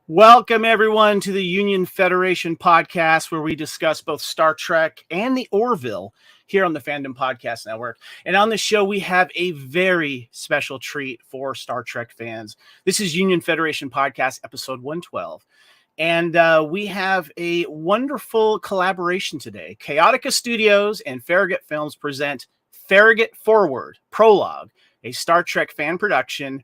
Welcome, everyone, to the Union Federation podcast, where we discuss both Star Trek and the Orville here on the Fandom Podcast Network. And on this show, we have a very special treat for Star Trek fans. This is Union Federation Podcast, episode 112. And we have a wonderful collaboration today. Kaotica Studios and Farragut Films present Farragut Forward, Prologue, a Star Trek fan production,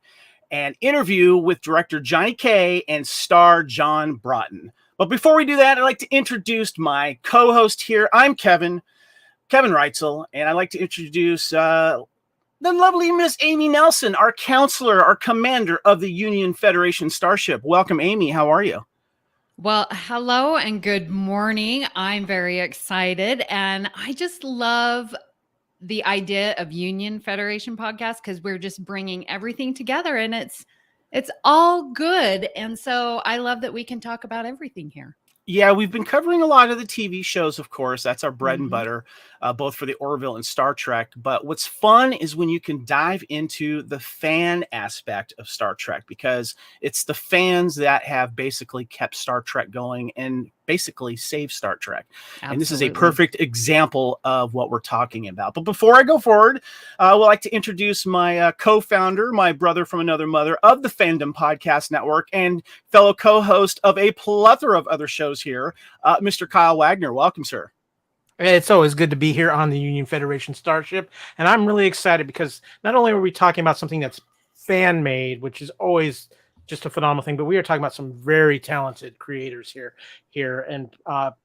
and interview with director Johnny K and star John Broughton. But before we do that, I'd like to introduce my co-host here. I'm Kevin Reitzel, and I'd like to introduce the lovely Miss Amy Nelson, our counselor, our commander of the Union Federation Starship. Welcome, Amy. How are you? Well, hello and good morning. I'm very excited, and I just love the idea of Union Federation podcast because we're just bringing everything together, and it's all good. And so I love that we can talk about everything here. Yeah, we've been covering a lot of the TV shows, of course. That's our bread and butter, both for the Orville and Star Trek. But what's fun is when you can dive into the fan aspect of Star Trek, because it's the fans that have basically kept Star Trek going and basically saved Star Trek. Absolutely. And this is a perfect example of what we're talking about. But before I go forward, I would like to introduce my co-founder, my brother from another mother of the Fandom Podcast Network, and fellow co-host of a plethora of other shows here, Mr. Kyle Wagner. Welcome, sir. It's always good to be here on the Union Federation Starship, and I'm really excited because not only are we talking about something that's fan-made, which is always just a phenomenal thing, but we are talking about some very talented creators here, and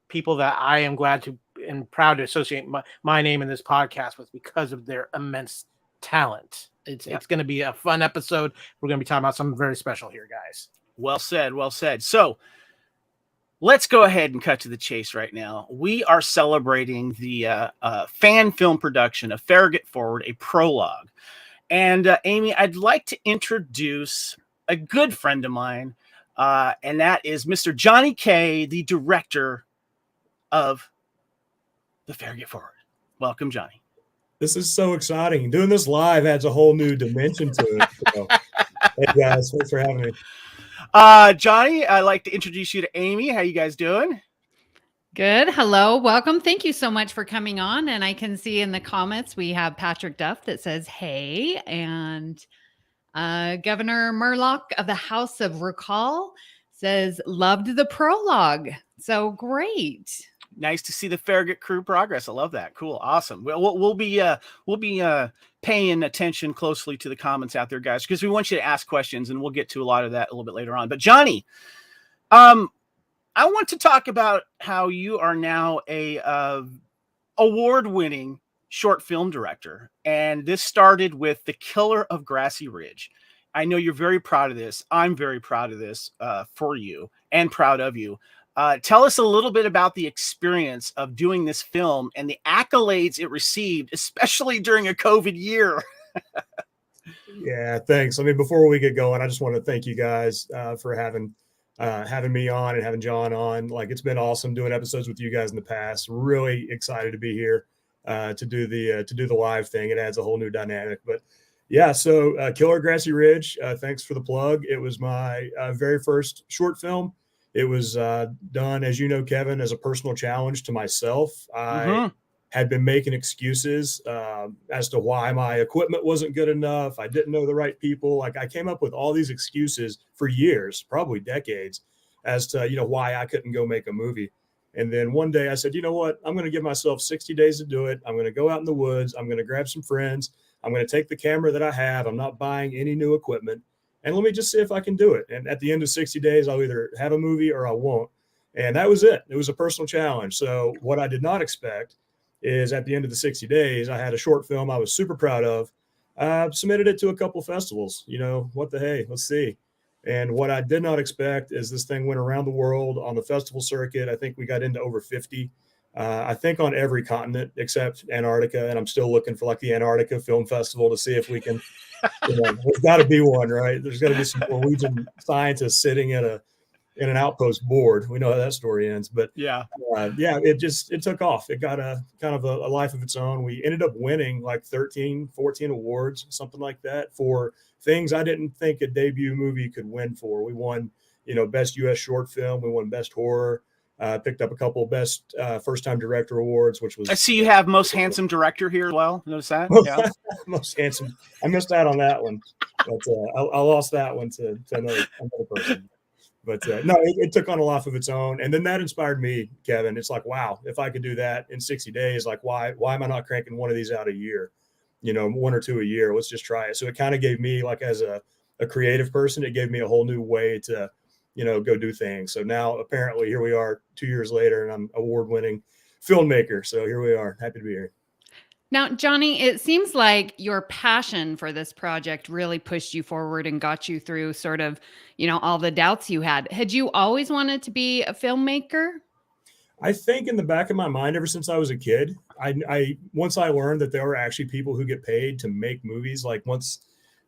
people that I am glad to and proud to associate my name in this podcast with because of their immense talent. It's going to be a fun episode. We're going to be talking about something very special here, guys. Well said. Well said. So let's go ahead and cut to the chase right now. We are celebrating the fan film production of Farragut Forward, a Prologue. And Amy, I'd like to introduce a good friend of mine, and that is Mr. Johnny K, the director of the Farragut Forward. Welcome, Johnny. This is so exciting. Doing this live adds a whole new dimension to it. So, hey guys, thanks for having me. Johnny, I'd like to introduce you to Amy. How you guys doing? Good. Hello. Welcome. Thank you so much for coming on. And I can see in the comments we have Patrick Duff that says, hey, and Governor Murlock of the House of Recall says, loved the prologue. So great. Nice to see the Farragut crew progress. I love that. Cool. Awesome. We'll be paying attention closely to the comments out there, guys, because we want you to ask questions, and we'll get to a lot of that a little bit later on. But Johnny, I want to talk about how you are now a award-winning short film director, and this started with The Killer of Grassy Ridge. I know you're very proud of this. I'm very proud of this for you and proud of you. Tell us a little bit about the experience of doing this film and the accolades it received, especially during a COVID year. Yeah, thanks. I mean, before we get going, I just want to thank you guys for having me on and having John on. Like, it's been awesome doing episodes with you guys in the past. Really excited to be here to do the live thing. It adds a whole new dynamic. But yeah, so Killer Grassy Ridge, thanks for the plug. It was my very first short film. It was done, as you know, Kevin, as a personal challenge to myself. I had been making excuses as to why my equipment wasn't good enough. I didn't know the right people. Like, I came up with all these excuses for years, probably decades, as to, why I couldn't go make a movie. And then one day I said, you know what? I'm going to give myself 60 days to do it. I'm going to go out in the woods. I'm going to grab some friends. I'm going to take the camera that I have. I'm not buying any new equipment. And let me just see if I can do it. And at the end of 60 days, I'll either have a movie or I won't. And that was it. It was a personal challenge. So what I did not expect is at the end of the 60 days, I had a short film I was super proud of. Submitted it to a couple of festivals. What the hey, let's see. And what I did not expect is this thing went around the world on the festival circuit. I think we got into over 50. I think on every continent except Antarctica. And I'm still looking for like the Antarctica Film Festival to see if we can, there's got to be one, right? There's got to be some Norwegian scientists sitting in an outpost board. We know how that story ends, but it took off. It got a kind of a life of its own. We ended up winning like 13, 14 awards, something like that, for things I didn't think a debut movie could win for. We won, best U.S. short film. We won best horror. Picked up a couple of best first-time director awards, which was. I see you have most handsome director here as well. Notice that? Yeah. Most handsome. I missed out on that one, but I lost that one to another person. But no, it took on a life of its own, and then that inspired me, Kevin. It's like, wow, if I could do that in 60 days, like why am I not cranking one of these out a year? 1 or 2 a year. Let's just try it. So it kind of gave me, like, as a creative person, it gave me a whole new way to go do things. So now apparently here we are 2 years later, and I'm award-winning filmmaker. So here we are. Happy to be here. Now, Johnny, it seems like your passion for this project really pushed you forward and got you through sort of, all the doubts you had. Had you always wanted to be a filmmaker? I think in the back of my mind, ever since I was a kid, once I learned that there were actually people who get paid to make movies, like once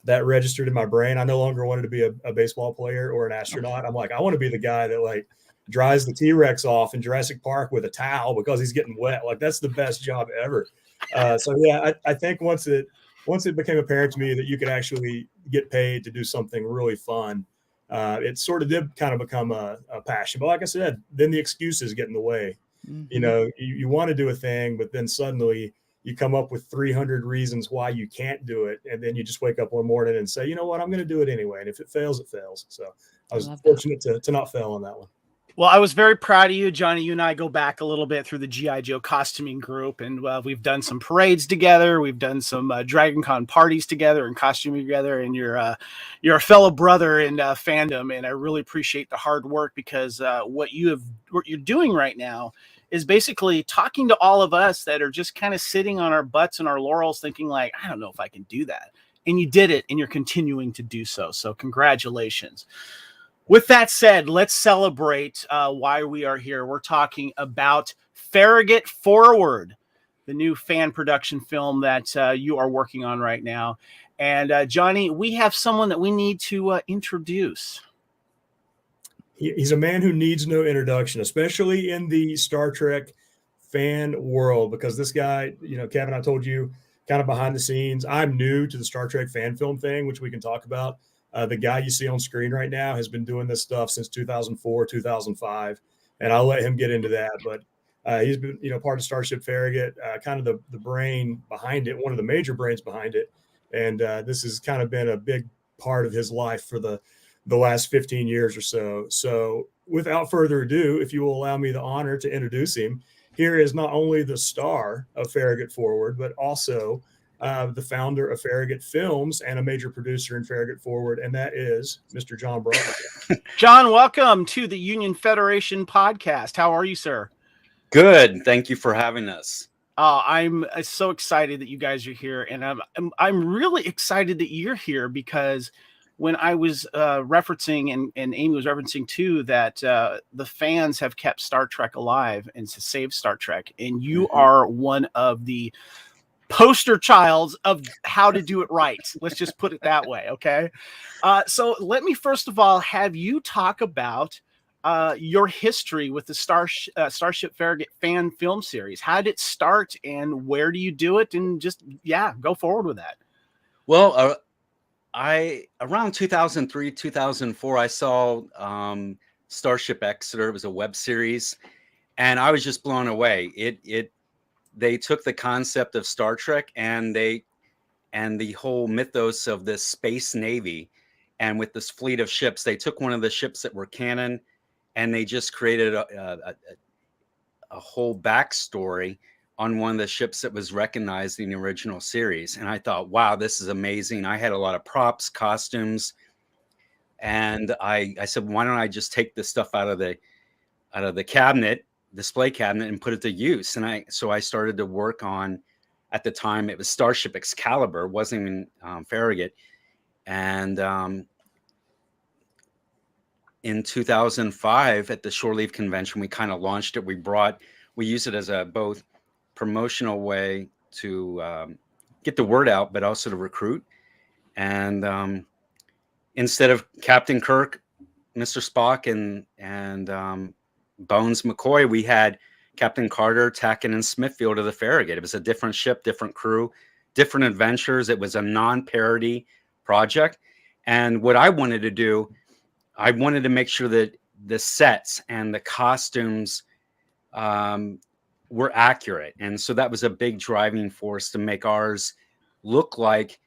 that registered in my brain, I no longer wanted to be a baseball player or an astronaut. I'm like, I want to be the guy that like dries the T-Rex off in Jurassic Park with a towel because he's getting wet. Like that's the best job ever. So yeah, I think once it became apparent to me that you could actually get paid to do something really fun, it sort of did kind of become a passion. But like I said, then the excuses get in the way. Mm-hmm. You want to do a thing, but then suddenly you come up with 300 reasons why you can't do it. And then you just wake up one morning and say, you know what, I'm going to do it anyway. And if it fails, it fails. So I was fortunate to not fail on that one. Well, I was very proud of you, Johnny. You and I go back a little bit through the G.I. Joe costuming group, and we've done some parades together. We've done some Dragon Con parties together and costuming together. And you're a fellow brother in fandom, and I really appreciate the hard work because what you're doing right now is basically talking to all of us that are just kind of sitting on our butts and our laurels, thinking like, I don't know if I can do that. And you did it, and you're continuing to do so. So congratulations. With that said, let's celebrate why we are here. We're talking about Farragut Forward, the new fan production film that you are working on right now. And Johnny, we have someone that we need to introduce. He's a man who needs no introduction, especially in the Star Trek fan world, because this guy, Kevin, I told you kind of behind the scenes, I'm new to the Star Trek fan film thing, which we can talk about. The guy you see on screen right now has been doing this stuff since 2004, 2005, and I'll let him get into that. But he's been, part of Starship Farragut, kind of the brain behind it, one of the major brains behind it. And this has kind of been a big part of his life for the last 15 years or so. So without further ado, if you will allow me the honor to introduce him, here is not only the star of Farragut Forward, but also the founder of Farragut Films and a major producer in Farragut Forward, and that is Mr. John Broughton. John, welcome to the Union Federation podcast. How are you, sir? Good. Thank you for having us. I'm so excited that you guys are here, and I'm really excited that you're here because when I was referencing, and Amy was referencing too, that the fans have kept Star Trek alive and to save Star Trek, and you are one of the poster childs of how to do it right. Let's just put it that way. Okay. So let me first of all have you talk about your history with the Starship Farragut fan film series. How did it start and where do you do it? And just, go forward with that. Well, around 2003, 2004, I saw Starship Exeter. It was a web series, and I was just blown away. They took the concept of Star Trek and the whole mythos of this space navy, and with this fleet of ships, they took one of the ships that were canon, and they just created a whole backstory on one of the ships that was recognized in the original series. And I thought, wow, this is amazing. I had a lot of props, costumes, and I said, why don't I just take this stuff out of the cabinet, display cabinet, and put it to use? And so I started to work on, at the time it was Starship Excalibur, wasn't even Farragut. And in 2005 at the Shore Leave Convention, we kind of launched it. We used it as a both promotional way to get the word out, but also to recruit. And instead of Captain Kirk, Mr. Spock, and Bones McCoy, we had Captain Carter, Tacken, and Smithfield of the Farragut. It was a different ship, different crew, different adventures. It was a non-parody project. And what I wanted to do, I wanted to make sure that the sets and the costumes were accurate. And so that was a big driving force to make ours look like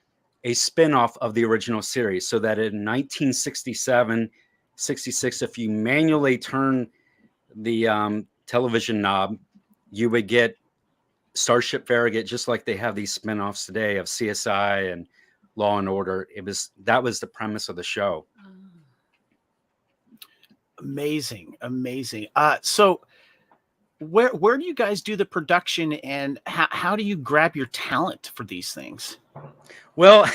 a spin-off of the original series. So that in 1967, 66, if you manually turn the television knob, you would get Starship Farragut, just like they have these spin-offs today of CSI and Law and Order. That was the premise of the show. Amazing. So where do you guys do the production, and how do you grab your talent for these things? Well,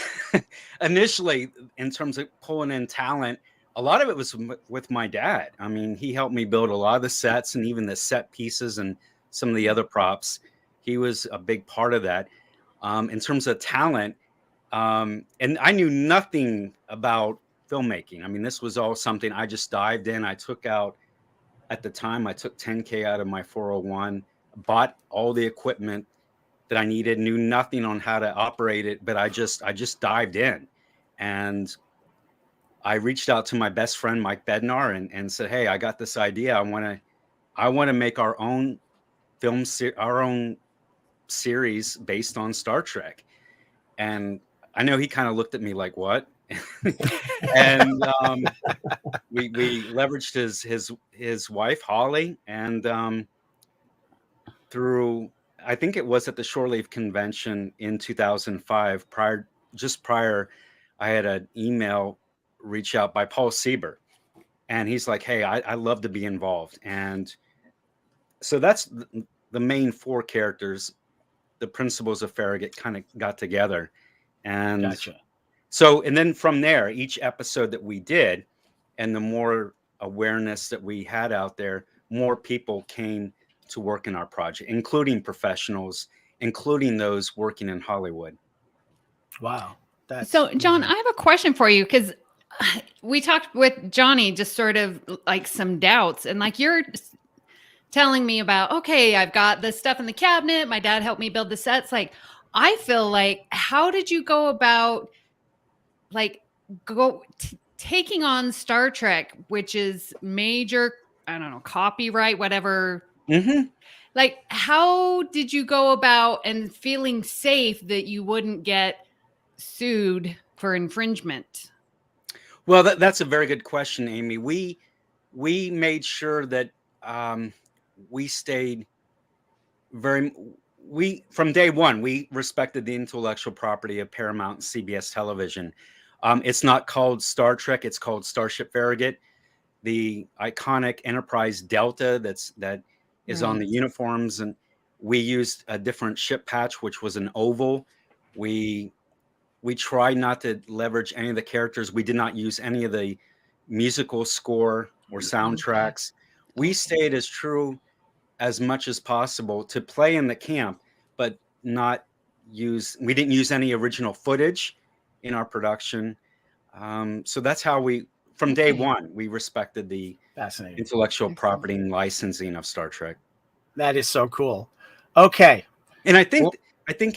initially, in terms of pulling in talent, a lot of it was with my dad. I mean, he helped me build a lot of the sets and even the set pieces and some of the other props. He was a big part of that. In terms of talent, and I knew nothing about filmmaking. I mean, this was all something I just dived in. At the time, I took $10K out of my 401, bought all the equipment that I needed, knew nothing on how to operate it, but I just dived in. And I reached out to my best friend, Mike Bednar, and said, hey, I got this idea. I want to make our own our own series based on Star Trek. And I know he kind of looked at me like, what? And we leveraged his wife Holly, and through, I think it was at the Shore Leave Convention in 2005. Prior, I had an email reach out by Paul Sieber, and he's like, "Hey, I love to be involved." And so that's the main four characters, the principals of Farragut, kind of got together, and Gotcha. So, and then from there, each episode that we did, and the more awareness that we had out there, more people came to work in our project, including professionals, including those working in Hollywood. Wow. So, John, I have a question for you, because we talked with Johnny, just sort of like some doubts, and like you're telling me about, okay, I've got this stuff in the cabinet. My dad helped me build the sets. Like, I feel like, how did you go about taking on Star Trek, which is major, I don't know, copyright, whatever. Mm-hmm. Like, how did you go about and feeling safe that you wouldn't get sued for infringement? Well, that's a very good question, Amy. We made sure that we stayed from day one, we respected the intellectual property of Paramount and CBS Television. It's not called Star Trek; it's called Starship Farragut. The iconic Enterprise Delta that is on the uniforms, and we used a different ship patch, which was an oval. We tried not to leverage any of the characters. We did not use any of the musical score or soundtracks. We stayed as true as much as possible to play in the camp, but we didn't use any original footage in our production. So that's how from day one, we respected the intellectual property and licensing of Star Trek. That is so cool. Okay. And I think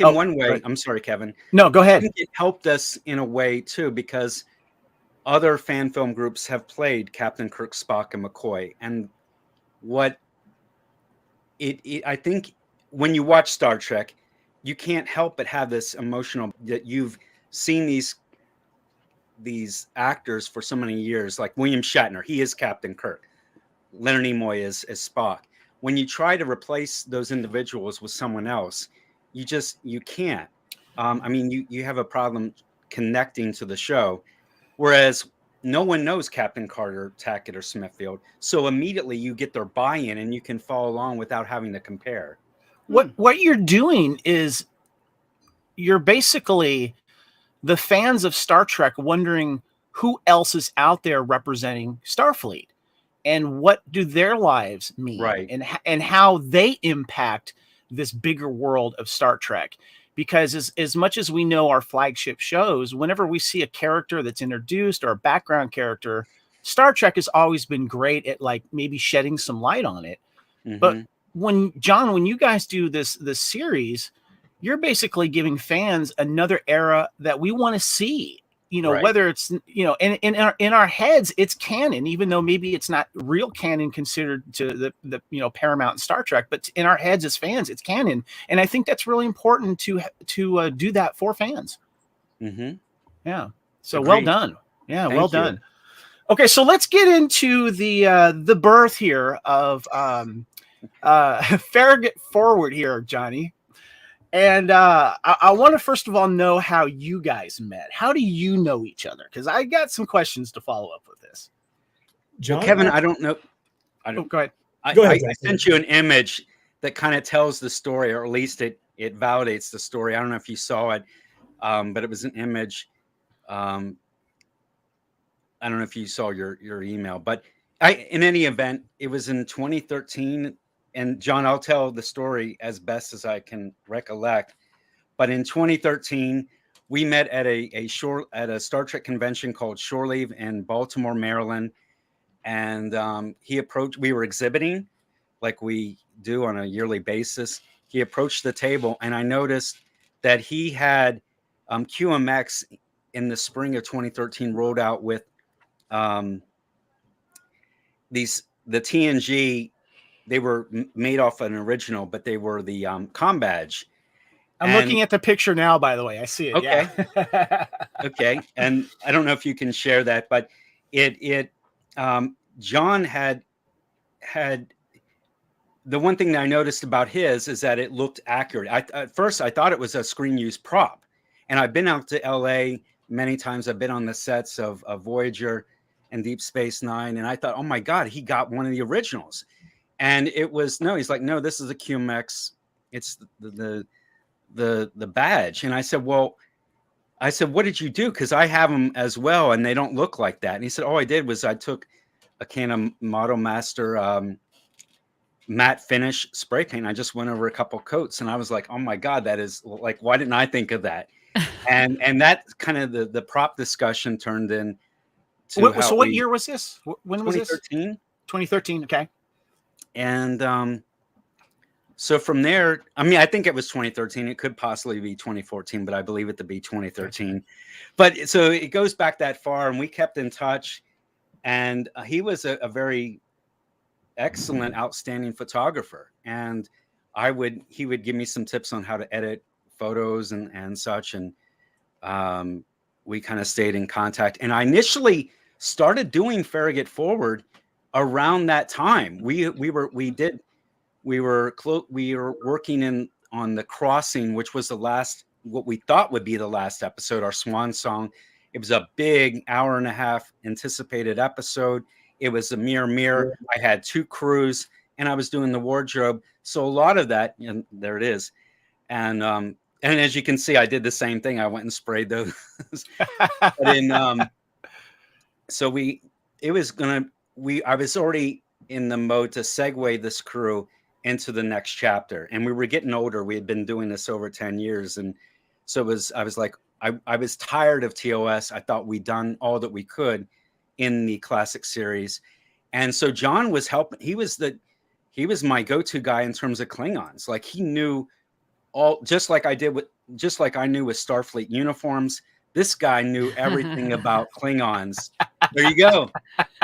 in one way, I'm sorry, Kevin. No, go ahead. I think it helped us in a way too, because other fan film groups have played Captain Kirk, Spock, and McCoy. And I think when you watch Star Trek, you can't help but have this emotional that you've seen these actors for so many years, like William Shatner. He is Captain Kirk. Leonard Nimoy is Spock. When you try to replace those individuals with someone else, you can't. I mean, you have a problem connecting to the show, whereas no one knows Captain Carter, Tackett, or Smithfield. So immediately you get their buy-in and you can follow along without having to compare. What you're doing is you're basically the fans of Star Trek wondering who else is out there representing Starfleet and what do their lives mean, right? And how they impact this bigger world of Star Trek. Because as much as we know our flagship shows, whenever we see a character that's introduced or a background character, Star Trek has always been great at like maybe shedding some light on it. Mm-hmm. But when you guys do this series, you're basically giving fans another era that we want to see. you know, Right. whether it's, you know, in our heads, it's canon, even though maybe it's not real canon considered to the you know, Paramount and Star Trek, but in our heads as fans, it's canon. And I think that's really important to do that for fans. Mm-hmm. Yeah. So Agreed. well done. Yeah. Thank well you. done. Okay. So let's get into the birth here of Farragut Forward here, Johnny. And I want to first of all know how you guys met. How do you know each other? Because I got some questions to follow up with this. John, Well, Kevin, I don't know. Oh, go ahead. Go ahead, I Justin. sent you an image that kind of tells the story, or at least it validates the story. I don't know if you saw it, but it was an image. I don't know if you saw your email, but in any event, it was in 2013. And John, I'll tell the story as best as I can recollect. But in 2013, we met at a Star Trek convention called Shore Leave in Baltimore, Maryland. And he approached. We were exhibiting, like we do on a yearly basis. He approached the table, and I noticed that he had QMX in the spring of 2013 rolled out with the TNG. They were made off an original, but they were the com badge. I'm looking at the picture now, by the way. I see it. Okay. Yeah. Okay. And I don't know if you can share that, but John had the one thing that I noticed about his is that it looked accurate. At first I thought it was a screen use prop, and I've been out to LA many times. I've been on the sets of Voyager and Deep Space Nine, and I thought, oh my God, he got one of the originals. And it was, no, he's like, no, this is a QMX. It's the badge. And I said, what did you do? Because I have them as well, and they don't look like that. And he said, all I did was I took a can of Model Master matte finish spray paint. I just went over a couple coats, and I was like, oh my God, that is like, why didn't I think of that? and that kind of the prop discussion turned in. So what year was this? When was this? 2013. 2013. Okay. And so from there, I mean, I think it was 2013. It could possibly be 2014, but I believe it to be 2013. But so it goes back that far, and we kept in touch. And he was a very excellent, outstanding photographer. And he would give me some tips on how to edit photos and such. And we kind of stayed in contact. And I initially started doing Farragut Forward around that time. We were working on The Crossing, which was what we thought would be the last episode, our swan song. It was a big 1.5-hour anticipated episode. It was a mirror. I had 2 crews, and I was doing the wardrobe. So a lot of that, and there it is. And as you can see, I did the same thing. I went and sprayed those. But I was already in the mode to segue this crew into the next chapter, and we were getting older. We had been doing this over 10 years. And so I was like, I was tired of TOS. I thought we'd done all that we could in the classic series. And so John was helping. He was my go-to guy in terms of Klingons. Like, he knew all, just like I knew with Starfleet uniforms. This guy knew everything about Klingons. There you go.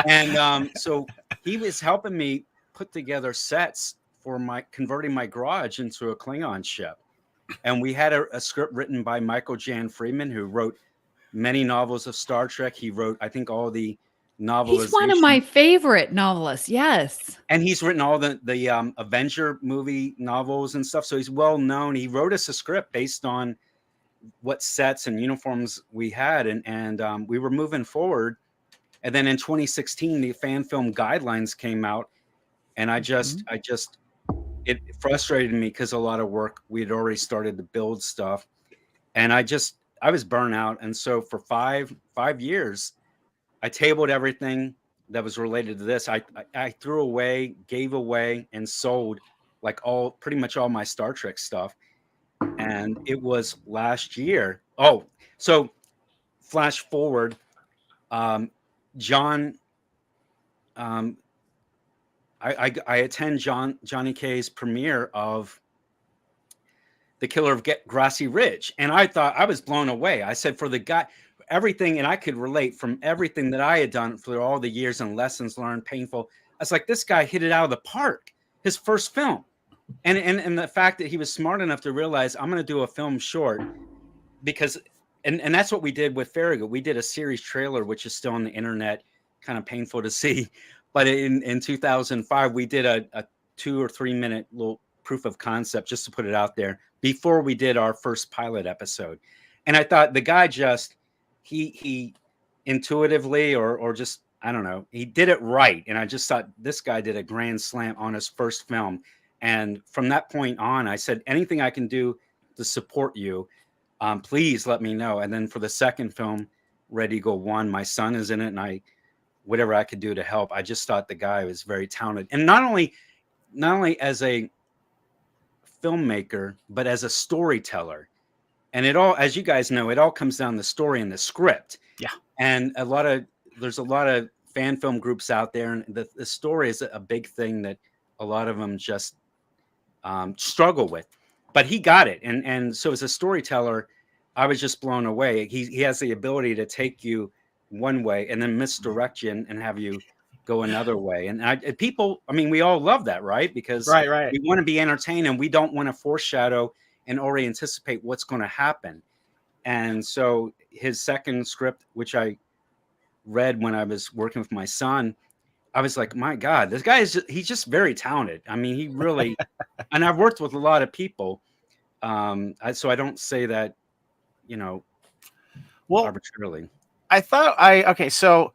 And so he was helping me put together sets for converting my garage into a Klingon ship. And we had a script written by Michael Jan Friedman, who wrote many novels of Star Trek. He wrote, I think, all the novelizations. He's one of my favorite novelists. Yes. And he's written all the Avenger movie novels and stuff. So he's well known. He wrote us a script based on what sets and uniforms we had. And we were moving forward. And then in 2016, the fan film guidelines came out. And it frustrated me because a lot of work, we had already started to build stuff. And I was burnt out. And so for five years, I tabled everything that was related to this. I threw away, gave away, and sold pretty much all my Star Trek stuff. And it was last year. Oh, so flash forward, John, I attend Johnny K's premiere of The Killer of Grassy Ridge, and I thought, I was blown away. I said, for the guy, everything, and I could relate from everything that I had done for all the years and lessons learned, painful. I was like, this guy hit it out of the park. His first film, and the fact that he was smart enough to realize I'm going to do a film short, because and that's what we did with Farragut. We did a series trailer, which is still on the internet, kind of painful to see. But in 2005, we did a 2 or 3 minute little proof of concept just to put it out there before we did our first pilot episode. And I thought the guy just he intuitively or just, I don't know, he did it right. And I just thought this guy did a grand slam on his first film. And from that point on, I said, anything I can do to support you, please let me know. And then for the second film, Ready Go One, my son is in it, and whatever I could do to help. I just thought the guy was very talented, and not only as a filmmaker, but as a storyteller. And it all, as you guys know, it all comes down to the story and the script. Yeah. And there's a lot of fan film groups out there, and the story is a big thing that a lot of them just struggle with. But he got it, and so as a storyteller, I was just blown away. He has the ability to take you one way and then misdirect you and have you go another way. And people, I mean, we all love that, right? Because right. we want to be entertained, and we don't want to foreshadow and already anticipate what's going to happen. And so his second script, which I read when I was working with my son, I was like, my God, this guy he's just very talented. I mean, he really, and I've worked with a lot of people. So I don't say that, arbitrarily. I thought okay. So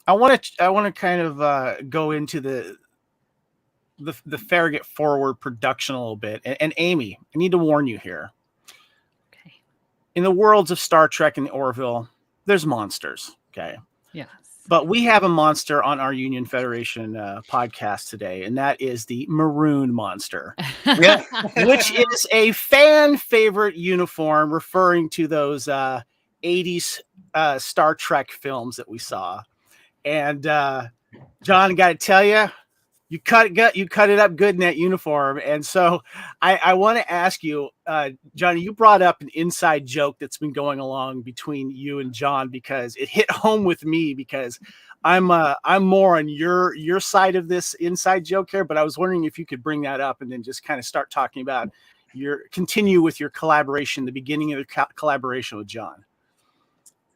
I want to kind of go into the Farragut Forward production a little bit. And Amy, I need to warn you here. Okay. In the worlds of Star Trek and the Orville, there's monsters. Okay. Yes. But we have a monster on our Union Federation podcast today, and that is the Maroon Monster, which is a fan favorite uniform referring to those 80s Star Trek films that we saw. And John, I got to tell you, you cut it up good in that uniform. And so I want to ask you, Johnny, you brought up an inside joke that's been going along between you and John, because it hit home with me, because I'm more on your side of this inside joke here, but I was wondering if you could bring that up and then just kind of start talking about continue with your collaboration, the beginning of the collaboration with John.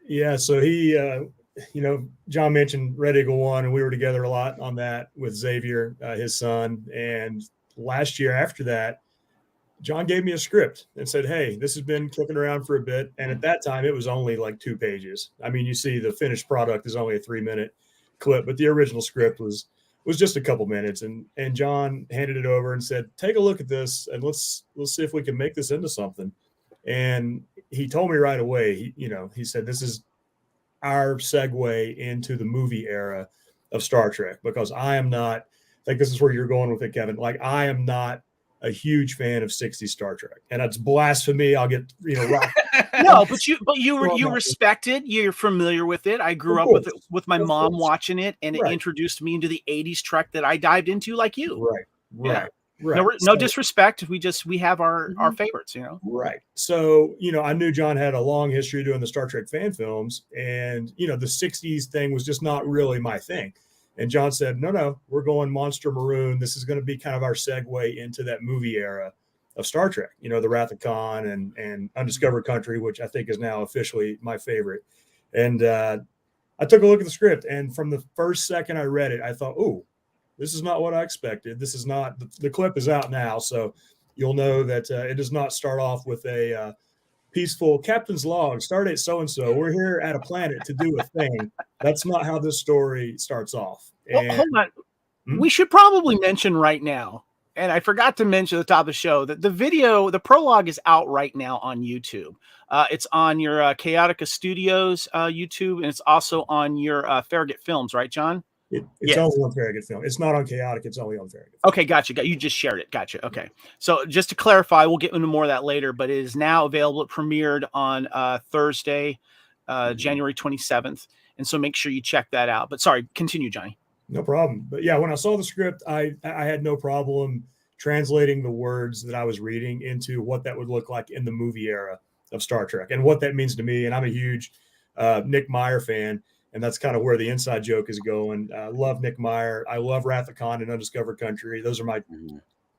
Yeah. So he, John mentioned Ready to Go One, and we were together a lot on that with Xavier, his son. And last year after that, John gave me a script and said, hey, this has been kicking around for a bit. And at that time, it was only like 2 pages. I mean, you see the finished product is only a 3-minute clip, but the original script was just a couple minutes. And John handed it over and said, take a look at this and let's see if we can make this into something. And he told me right away, he said, this is our segue into the movie era of Star Trek, because I am not, I think this is where you're going with it, Kevin. Like, I am not a huge fan of 60s Star Trek, and it's blasphemy. I'll get, rock. No, but you respect it. You're familiar with it. I grew up with my mom watching it, and it introduced me into the 80s Trek that I dived into like you. Right. Yeah. Right. No disrespect. We have our favorites, Right. So, I knew John had a long history doing the Star Trek fan films, and, the 60s thing was just not really my thing. And John said, no, we're going Monster Maroon. This is going to be kind of our segue into that movie era of Star Trek, the Wrath of Khan and Undiscovered Country, which I think is now officially my favorite. And I took a look at the script, and from the first second I read it, I thought, ooh, this is not what I expected. This is not, the clip is out now, so you'll know that it does not start off with a peaceful captain's log, stardate so-and-so. We're here at a planet to do a thing. That's not how this story starts off. Well, hold on. We should probably mention right now, and I forgot to mention at the top of the show, that the prologue is out right now on YouTube. It's on your Kaotica Studios YouTube, and it's also on your Farragut Films, right, John? It's only on Farragut Film. It's not on Chaotic. It's only on Farragut. Okay, gotcha. You just shared it. Gotcha. Okay. So just to clarify, we'll get into more of that later, but it is now available. It premiered on Thursday, January 27th. And so make sure you check that out. But sorry, continue, Johnny. No problem. But yeah, when I saw the script, I had no problem translating the words that I was reading into what that would look like in the movie era of Star Trek and what that means to me. And I'm a huge Nick Meyer fan. And that's kind of where the inside joke is going. Love Nick Meyer. I love Wrath of Khan and Undiscovered Country. Those are my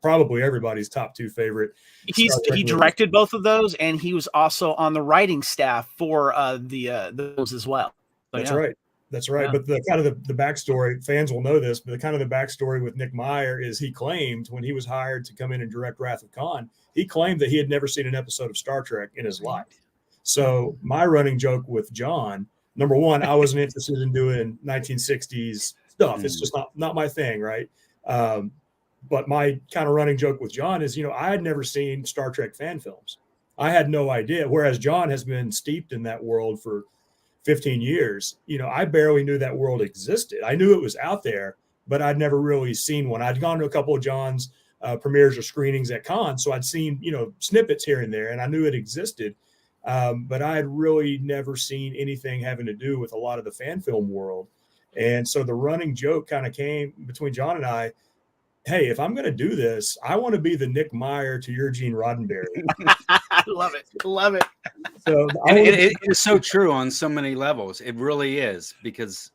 probably everybody's top 2 favorite. He directed both of those, and he was also on the writing staff for those as well. So, That's right. That's right. Yeah. But the kind of the backstory, fans will know this, but the kind of the backstory with Nick Meyer is he claimed when he was hired to come in and direct Wrath of Khan, he claimed that he had never seen an episode of Star Trek in his life. So my running joke with John, number one, I wasn't interested in doing 1960s stuff. It's just not my thing, right? But my kind of running joke with John is, I had never seen Star Trek fan films. I had no idea. Whereas John has been steeped in that world for 15 years. I barely knew that world existed. I knew it was out there, but I'd never really seen one. I'd gone to a couple of John's premieres or screenings at cons. So I'd seen, snippets here and there, and I knew it existed. But I had really never seen anything having to do with a lot of the fan film world. And so the running joke kind of came between John and I. Hey, if I'm going to do this, I want to be the Nick Meyer to your Gene Roddenberry. I love it. Love it. So it is so true on so many levels. It really is, because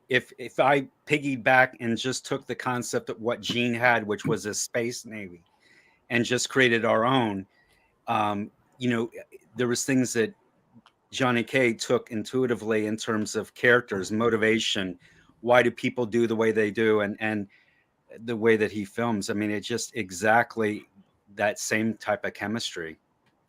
if I piggyback and just took the concept of what Gene had, which was a space navy, and just created our own, there was things that Johnny K took intuitively in terms of characters, motivation, why do people do the way they do, and the way that he films. I mean, it's just exactly that same type of chemistry.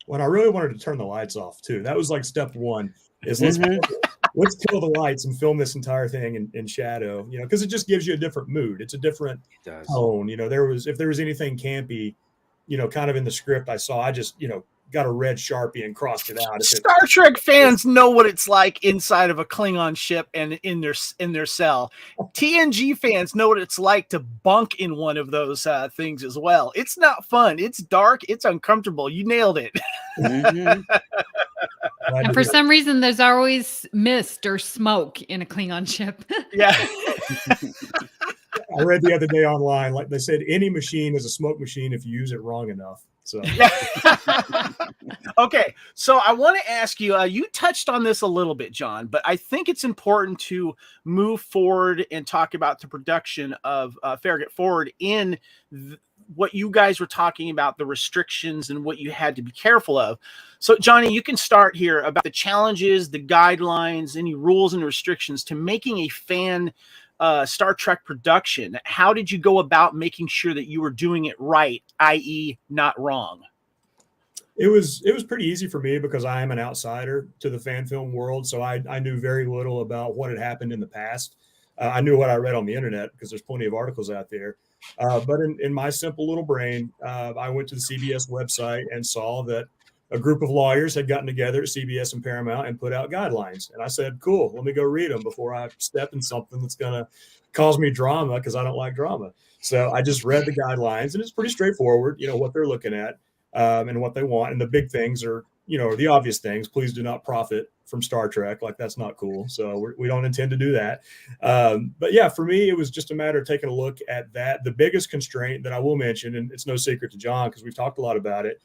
When I really wanted to turn the lights off too, that was like step one, is let's kill the lights and film this entire thing in shadow, because it just gives you a different mood. It's a different tone. If there was anything campy, kind of in the script I saw, I just, got a red Sharpie and crossed it out. Star Trek fans know what it's like inside of a Klingon ship and in their cell. TNG fans know what it's like to bunk in one of those things as well. It's not fun. It's dark. It's uncomfortable. You nailed it. And for some reason, there's always mist or smoke in a Klingon ship. Yeah. I read the other day online, like they said, any machine is a smoke machine if you use it wrong enough. So, okay. So I want to ask you, you touched on this a little bit, John, but I think it's important to move forward and talk about the production of Farragut Forward in what you guys were talking about, the restrictions and what you had to be careful of. So Johnny, you can start here about the challenges, the guidelines, any rules and restrictions to making a fan Star Trek production. How did you go about making sure that you were doing it right, i.e. not wrong? It was pretty easy for me because I am an outsider to the fan film world. So I knew very little about what had happened in the past. I knew what I read on the internet because there's plenty of articles out there. But in my simple little brain, I went to the CBS website and saw that a group of lawyers had gotten together at CBS and Paramount and put out guidelines. And I said, cool, let me go read them before I step in something that's going to cause me drama, because I don't like drama. So I just read the guidelines, and it's pretty straightforward, what they're looking at and what they want. And the big things are, the obvious things. Please do not profit from Star Trek. Like, that's not cool. So we don't intend to do that. But yeah, for me, it was just a matter of taking a look at that. The biggest constraint that I will mention, and it's no secret to John because we've talked a lot about it,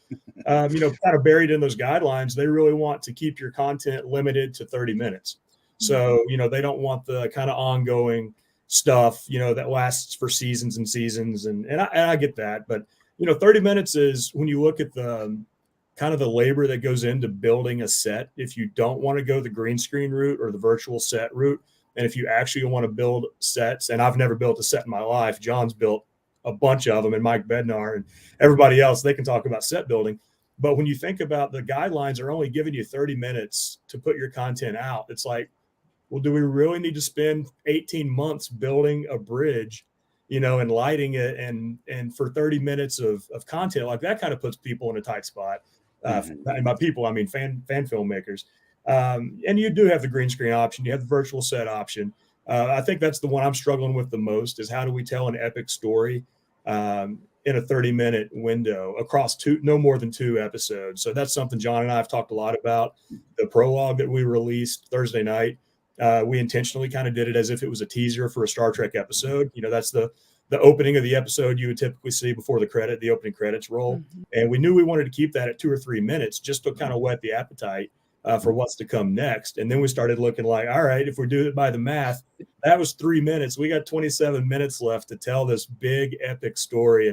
kind of buried in those guidelines, they really want to keep your content limited to 30 minutes. So, they don't want the kind of ongoing stuff, that lasts for seasons and seasons. And I get that. But, 30 minutes is, when you look at the kind of the labor that goes into building a set, if you don't want to go the green screen route or the virtual set route, and if you actually want to build sets, and I've never built a set in my life, John's built a bunch of them, and Mike Bednar and everybody else, they can talk about set building. But when you think about the guidelines are only giving you 30 minutes to put your content out, it's like, well, do we really need to spend 18 months building a bridge, and lighting it and for 30 minutes of content? Like, that kind of puts people in a tight spot. And by people, I mean fan filmmakers. And you do have the green screen option. You have the virtual set option. I think that's the one I'm struggling with the most, is how do we tell an epic story in a 30-minute window across no more than 2 episodes. So that's something John and I have talked a lot about. The prologue that we released Thursday night, we intentionally kind of did it as if it was a teaser for a Star Trek episode. That's the opening of the episode you would typically see before the opening credits roll. And we knew we wanted to keep that at 2 or 3 minutes just to kind of whet the appetite for what's to come next. And then we started looking like, all right, if we do it by the math, that was 3 minutes. We got 27 minutes left to tell this big epic story.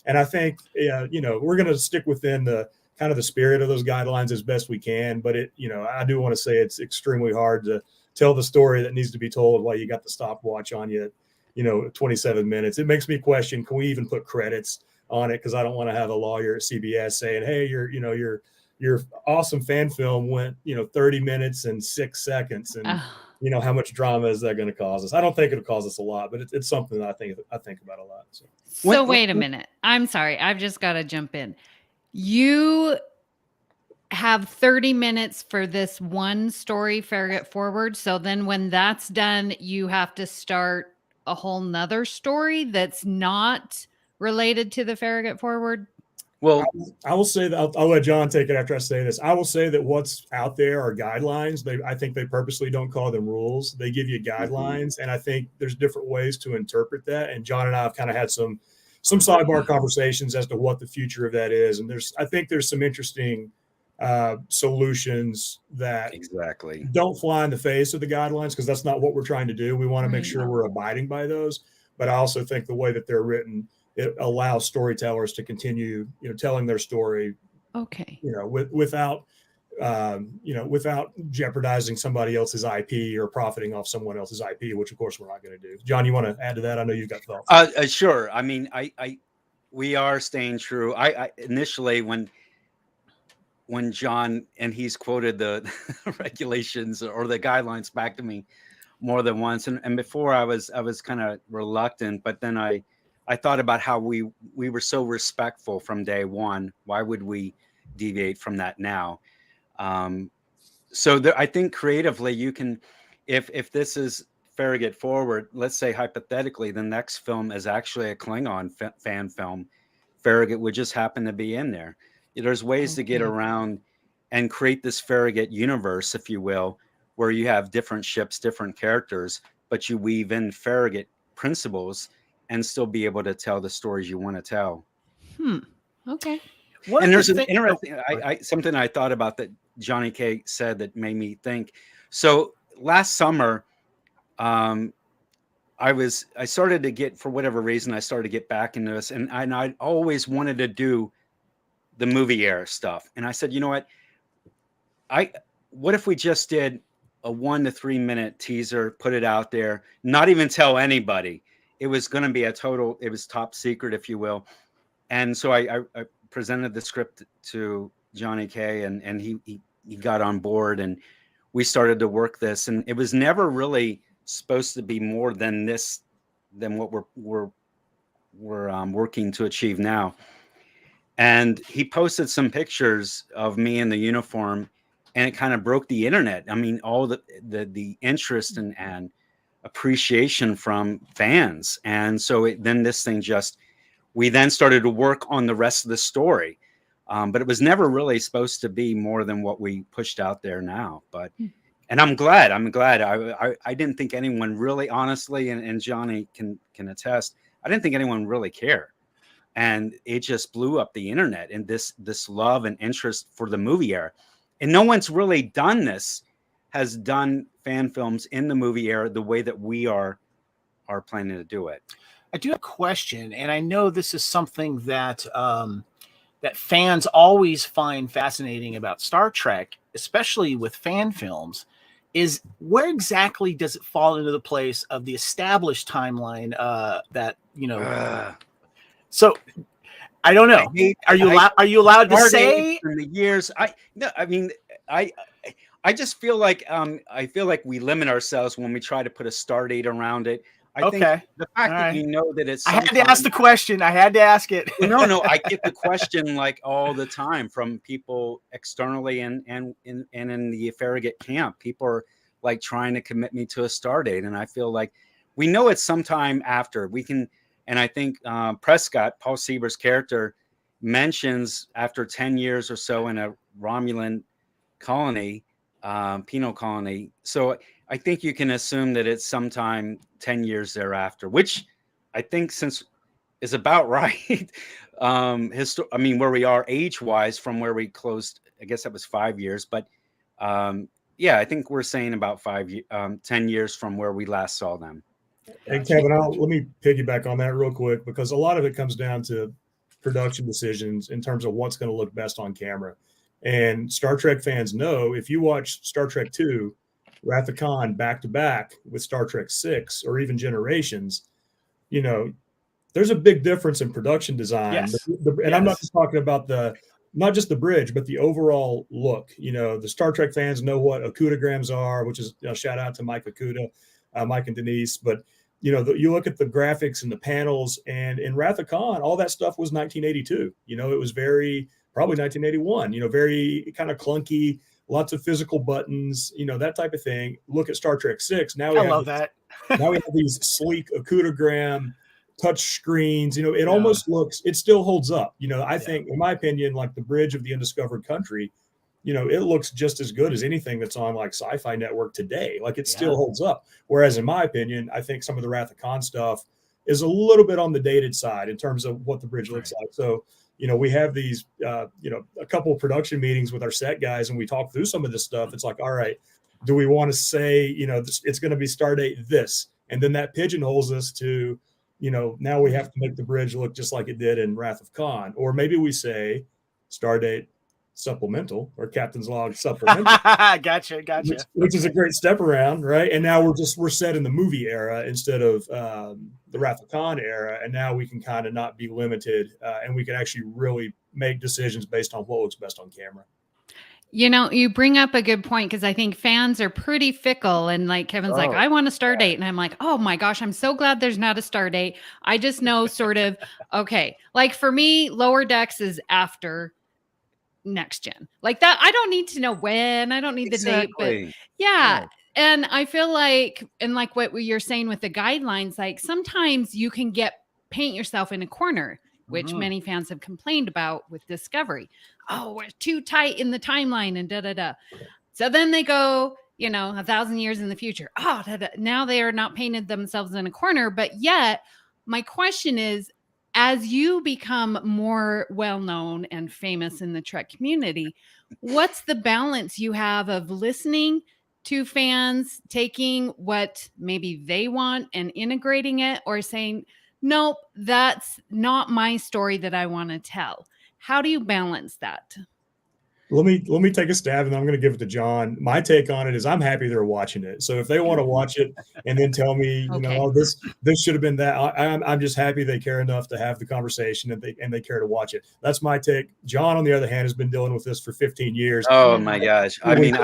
And I think, you know, we're going to stick within the kind of the spirit of those guidelines as best we can. But it, you know, I do want to say it's extremely hard to tell the story that needs to be told while you got the stopwatch on you, you know, 27 minutes. It makes me question, can we even put credits on it? Because I don't want to have a lawyer at CBS saying, hey, your awesome fan film went, you know, 30 minutes and 6 seconds. And, you know, how much drama is that going to cause us? I don't think it'll cause us a lot, but it's something that I think about a lot. So wait a minute. I'm sorry. I've just got to jump in. You have 30 minutes for this one story, Farragut Forward. So then when that's done, you have to start a whole nother story that's not related to the Farragut Forward. Well, I will say that I'll let John take it after I say this. I will say that what's out there are guidelines. I think they purposely don't call them rules. They give you guidelines, and I think there's different ways to interpret that. And John and I have kind of had some sidebar conversations as to what the future of that is. And I think there's some interesting solutions that exactly don't fly in the face of the guidelines, because that's not what we're trying to do. We want to make sure we're abiding by those. But I also think the way that they're written, it allows storytellers to continue, you know, telling their story, okay, you know, without jeopardizing somebody else's IP or profiting off someone else's IP, which of course we're not going to do. John, you want to add to that? I know you've got thoughts. Sure. I mean, we are staying true. I initially, when John, and he's quoted the regulations or the guidelines back to me more than once, and before I was kind of reluctant, but then I thought about how we were so respectful from day one. Why would we deviate from that now? So I think creatively you can, if this is Farragut Forward, let's say hypothetically the next film is actually a Klingon fan film, Farragut would just happen to be in there. There's ways to get around and create this Farragut universe, if you will, where you have different ships, different characters, but you weave in Farragut principles and still be able to tell the stories you want to tell. Okay. And there's an interesting, something I thought about that Johnny K said that made me think. So last summer, I started to get, for whatever reason, I started to get back into this, and I always wanted to do the movie era stuff. And I said, you know what? What if we just did a 1 to 3 minute teaser, put it out there, not even tell anybody? It was going to be it was top secret, if you will. And so I presented the script to Johnny K, and he got on board, and we started to work this. And it was never really supposed to be more than what we're working to achieve now. And he posted some pictures of me in the uniform, and it kind of broke the internet. I mean, all the interest and appreciation from fans. And so then this thing we then started to work on the rest of the story. But it was never really supposed to be more than what we pushed out there now. But, and I'm glad. I didn't think anyone really, honestly, and Johnny can attest, I didn't think anyone really cared. And it just blew up the internet, and this love and interest for the movie era. And no one's really has done fan films in the movie era the way that we are planning to do it. I do have a question, and I know this is something that that fans always find fascinating about Star Trek, especially with fan films, is where exactly does it fall into the place of the established timeline that, you know, so I don't know. Are you allowed to say in the years? I just feel like we limit ourselves when we try to put a start date around it. I think the fact that you know that it's, I had to ask the question. I had to ask it. No, I get the question like all the time from people externally and in the Farragut camp. People are like trying to commit me to a start date, and I feel like we know it's sometime after we can. And I think Prescott, Paul Sieber's character, mentions after 10 years or so in a Romulan colony, penal colony. So I think you can assume that it's sometime 10 years thereafter, which I think since is about right. Where we are age-wise from where we closed, I guess that was 5 years. But Yeah, I think we're saying about 10 years from where we last saw them. Hey, Kevin, let me piggyback on that real quick, because a lot of it comes down to production decisions in terms of what's going to look best on camera. And Star Trek fans know, if you watch Star Trek 2, Wrath of Khan back to back with Star Trek 6 or even Generations, you know, there's a big difference in production design. Yes. And I'm not just talking about not just the bridge, but the overall look. You know, the Star Trek fans know what Okutagrams are, which is, shout out to Mike Okuda, Mike and Denise. But, you know, you look at the graphics and the panels, and in Wrath of Khan, all that stuff was 1982. You know, it was probably 1981, you know, very kind of clunky, lots of physical buttons, you know, that type of thing. Look at Star Trek 6. Now I love that. Now we have these sleek Okutagram touch screens. You know, it almost looks, it still holds up. You know, I think, in my opinion, like the Bridge of the Undiscovered Country, you know, it looks just as good as anything that's on like Sci-Fi Network today. Like it still holds up. Whereas in my opinion, I think some of the Wrath of Khan stuff is a little bit on the dated side in terms of what the bridge looks like. So, you know, we have these, you know, a couple of production meetings with our set guys, and we talk through some of this stuff. It's like, all right, do we want to say, you know, it's going to be Stardate this, and then that pigeonholes us to, you know, now we have to make the bridge look just like it did in Wrath of Khan. Or maybe we say Stardate supplemental or Captain's Log supplemental. Gotcha. Which is a great step around, right? And now we're set in the movie era instead of the Wrath of Khan era. And now we can kind of not be limited, and we can actually really make decisions based on what looks best on camera. You know, you bring up a good point, because I think fans are pretty fickle, and like Kevin's like, I want a star date. And I'm like, oh my gosh, I'm so glad there's not a star date. I just know sort of, okay. Like for me, Lower Decks is after Next Gen. Like that, I don't need to know when, I don't need the date, but yeah. And I feel like, and like what you're saying with the guidelines, like sometimes you can paint yourself in a corner, which many fans have complained about with Discovery. Oh, we're too tight in the timeline and da-da-da. So then they go, you know, 1,000 years in the future. Oh, now they are not painted themselves in a corner. But yet my question is, as you become more well-known and famous in the Trek community, what's the balance you have of listening to fans, taking what maybe they want and integrating it, or saying, nope, that's not my story that I want to tell? How do you balance that? Let me take a stab, and then I'm going to give it to John. My take on it is I'm happy they're watching it. So if they want to watch it and then tell me, you know, oh, this should have been that, I'm just happy they care enough to have the conversation, and they care to watch it. That's my take. John, on the other hand, has been dealing with this for 15 years. Oh my gosh. I mean,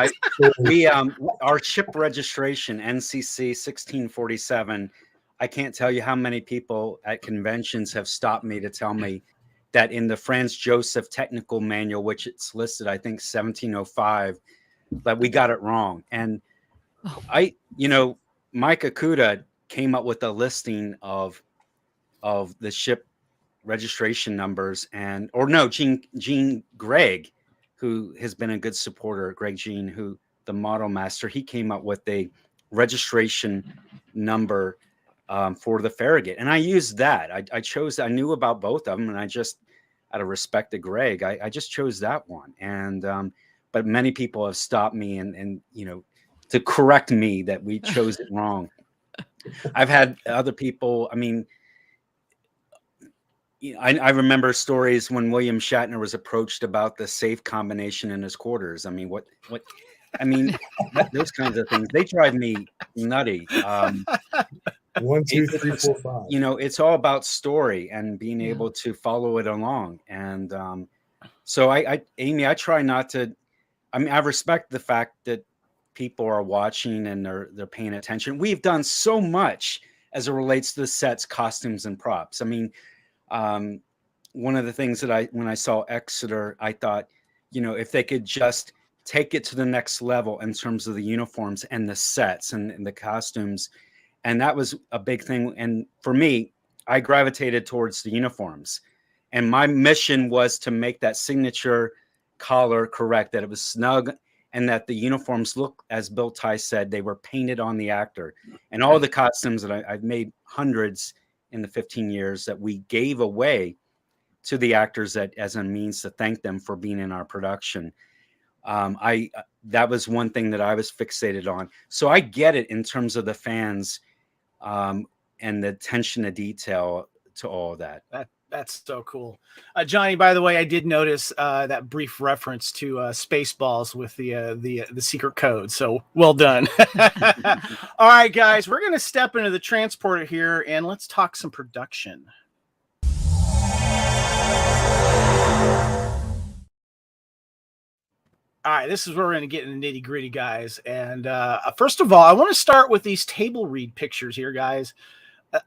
we our ship registration, NCC 1647, I can't tell you how many people at conventions have stopped me to tell me that in the Franz Joseph technical manual, which it's listed, I think 1705, that we got it wrong. And you know, Mike Okuda came up with a listing of the ship registration numbers, Gene Gregg, who has been a good supporter, Greg Jean, who the model master, he came up with a registration number for the Farragut. And I used that. I chose, I knew about both of them, and I just, out of respect to Greg, I just chose that one. And, but many people have stopped me and, you know, to correct me that we chose it wrong. I've had other people, I mean, I remember stories when William Shatner was approached about the safe combination in his quarters. I mean, I mean, those kinds of things, they drive me nutty. 1, 2, 3, 4, 5. You know, it's all about story and being able to follow it along. And so Amy, I try not to, I mean, I respect the fact that people are watching and they're paying attention. We've done so much as it relates to the sets, costumes, and props. I mean, one of the things that when I saw Exeter, I thought, you know, if they could just take it to the next level in terms of the uniforms and the sets and the costumes. And that was a big thing. And for me, I gravitated towards the uniforms. And my mission was to make that signature collar correct, that it was snug, and that the uniforms look, as Bill Ty said, they were painted on the actor. And all the costumes that I've made hundreds in the 15 years that we gave away to the actors as a means to thank them for being in our production. I that was one thing that I was fixated on. So I get it in terms of the fans and the attention to detail to all of that. That's so cool. Johnny, by the way, I did notice that brief reference to Spaceballs with the secret code. So well done. All right, guys, we're going to step into the transporter here and let's talk some production. All right, this is where we're going to get into the nitty gritty, guys. And first of all, I want to start with these table read pictures here, guys.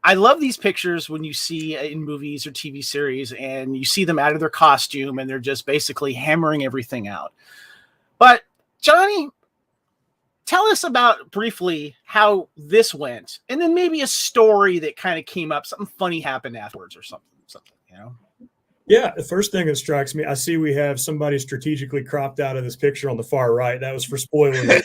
I love these pictures when you see in movies or TV series and you see them out of their costume and they're just basically hammering everything out. But Johnny, tell us about briefly how this went and then maybe a story that kind of came up, something funny happened afterwards or something, you know? Yeah, the first thing that strikes me, I see we have somebody strategically cropped out of this picture on the far right. That was for spoilers.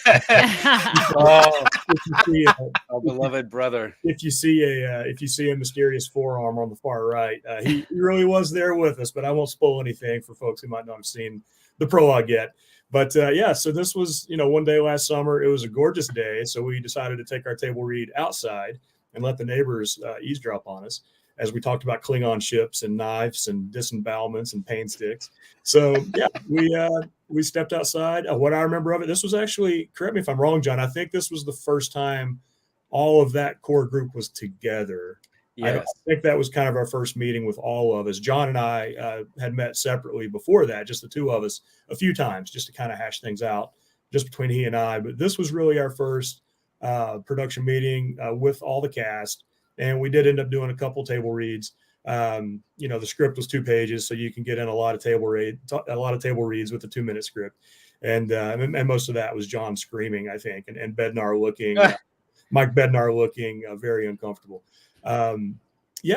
Our beloved brother. If you see a mysterious forearm on the far right, he really was there with us. But I won't spoil anything for folks who might not have seen the prologue yet. But yeah, so this was one day last summer. It was a gorgeous day, so we decided to take our table read outside and let the neighbors eavesdrop on us, as we talked about Klingon ships and knives and disembowelments and pain sticks. So yeah, we stepped outside. What I remember of it, this was actually, correct me if I'm wrong, John, I think this was the first time all of that core group was together. Yes. I think that was kind of our first meeting with all of us. John and I had met separately before that, just the two of us, a few times, just to kind of hash things out just between he and I. But this was really our first production meeting with all the cast. And we did end up doing a couple table reads. The script was 2 pages, so you can get in a lot of table reads with a 2-minute script. And most of that was John screaming, I think, and Bednar looking, Mike Bednar looking very uncomfortable.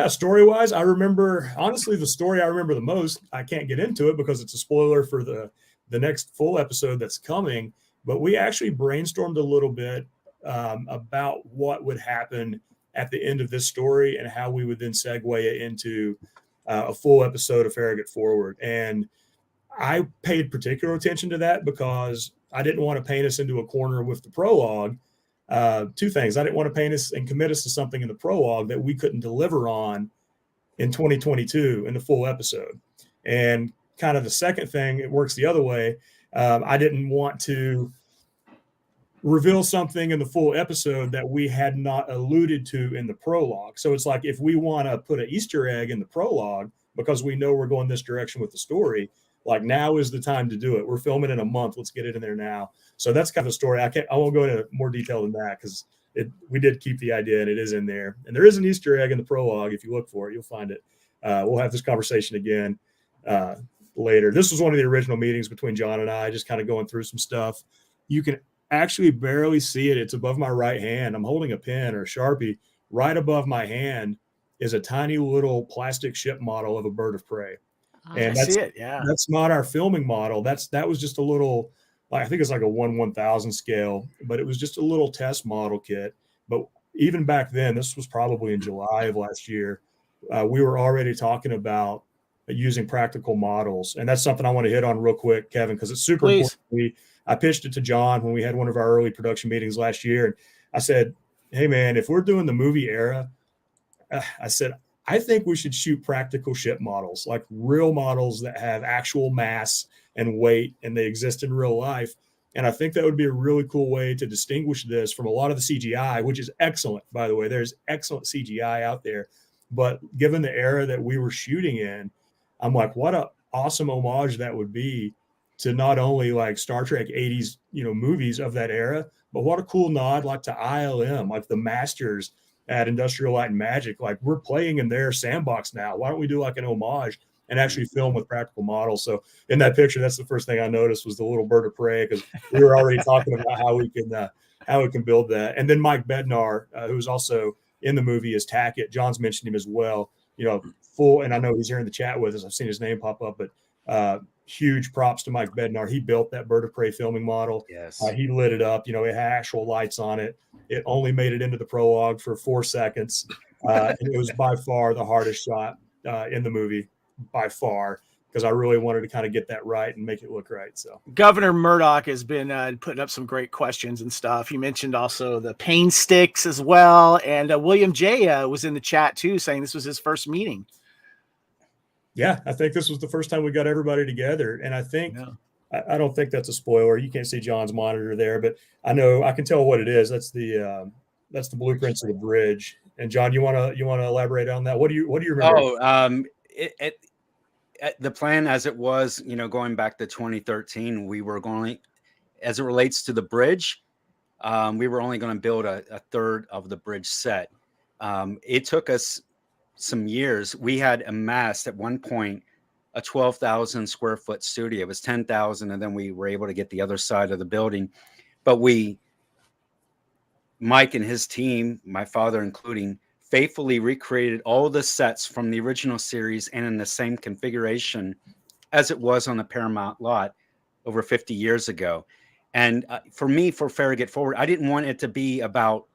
Story-wise, I remember, honestly, the story I remember the most. I can't get into it because it's a spoiler for the next full episode that's coming. But we actually brainstormed a little bit about what would happen at the end of this story and how we would then segue it into a full episode of Farragut Forward. And I paid particular attention to that because I didn't want to paint us into a corner with the prologue. 2 things. I didn't want to paint us and commit us to something in the prologue that we couldn't deliver on in 2022 in the full episode. And kind of the second thing, it works the other way. I didn't want to reveal something in the full episode that we had not alluded to in the prologue. So it's like, if we want to put an Easter egg in the prologue because we know we're going this direction with the story, like, now is the time to do it. We're filming in a month. Let's get it in there now. So that's kind of a story. I won't go into more detail than that because we did keep the idea and it is in there. And there is an Easter egg in the prologue. If you look for it, you'll find it. We'll have this conversation again later. This was one of the original meetings between John and I, just kind of going through some stuff. You can actually barely see it. It's above my right hand. I'm holding a pen or a Sharpie. Right above my hand is a tiny little plastic ship model of a bird of prey. And I see it. Yeah. That's not our filming model. That was just a little, I think it's like a 1/1000 scale, but it was just a little test model kit. But even back then, this was probably in July of last year, we were already talking about using practical models. And that's something I want to hit on real quick, Kevin, because it's super important. I pitched it to John when we had one of our early production meetings last year. And I said, hey, man, if we're doing the movie era, I said, I think we should shoot practical ship models, like real models that have actual mass and weight, and they exist in real life. And I think that would be a really cool way to distinguish this from a lot of the CGI, which is excellent, by the way. There's excellent CGI out there. But given the era that we were shooting in, I'm like, what an awesome homage that would be to not only like Star Trek 80s, movies of that era, but what a cool nod like to ILM, like the masters at Industrial Light and Magic. Like, we're playing in their sandbox now. Why don't we do like an homage and actually film with practical models? So in that picture, that's the first thing I noticed was the little bird of prey, because we were already talking about how we can build that. And then Mike Bednar, who's also in the movie, is Tackett. John's mentioned him as well. Full, and I know he's here in the chat with us. I've seen his name pop up, but huge props to Mike Bednar. He built that bird of prey filming model. Yes. He lit it up. It had actual lights on it. It only made it into the prologue for 4 seconds. And it was by far the hardest shot in the movie, by far. because I really wanted to kind of get that right and make it look right. So Governor Murdoch has been putting up some great questions and stuff. You mentioned also the pain sticks as well. And William J. Was in the chat too, saying this was his first meeting. Yeah, I think this was the first time we got everybody together. And I think, Yeah. I don't think that's a spoiler. You can't see John's monitor there, but I know I can tell what it is. That's the blueprints of the bridge. And John, you want to elaborate on that? What do you remember? Oh, the plan as it was, going back to 2013, we were going, as it relates to the bridge, we were only going to build a third of the bridge set. It took us some years. We had amassed at one point a 12,000 square foot studio. It was 10,000, and then we were able to get the other side of the building. But Mike and his team, my father including, faithfully recreated all the sets from the original series and in the same configuration as it was on the Paramount lot over 50 years ago. And for me, for Farragut Forward, I didn't want it to be about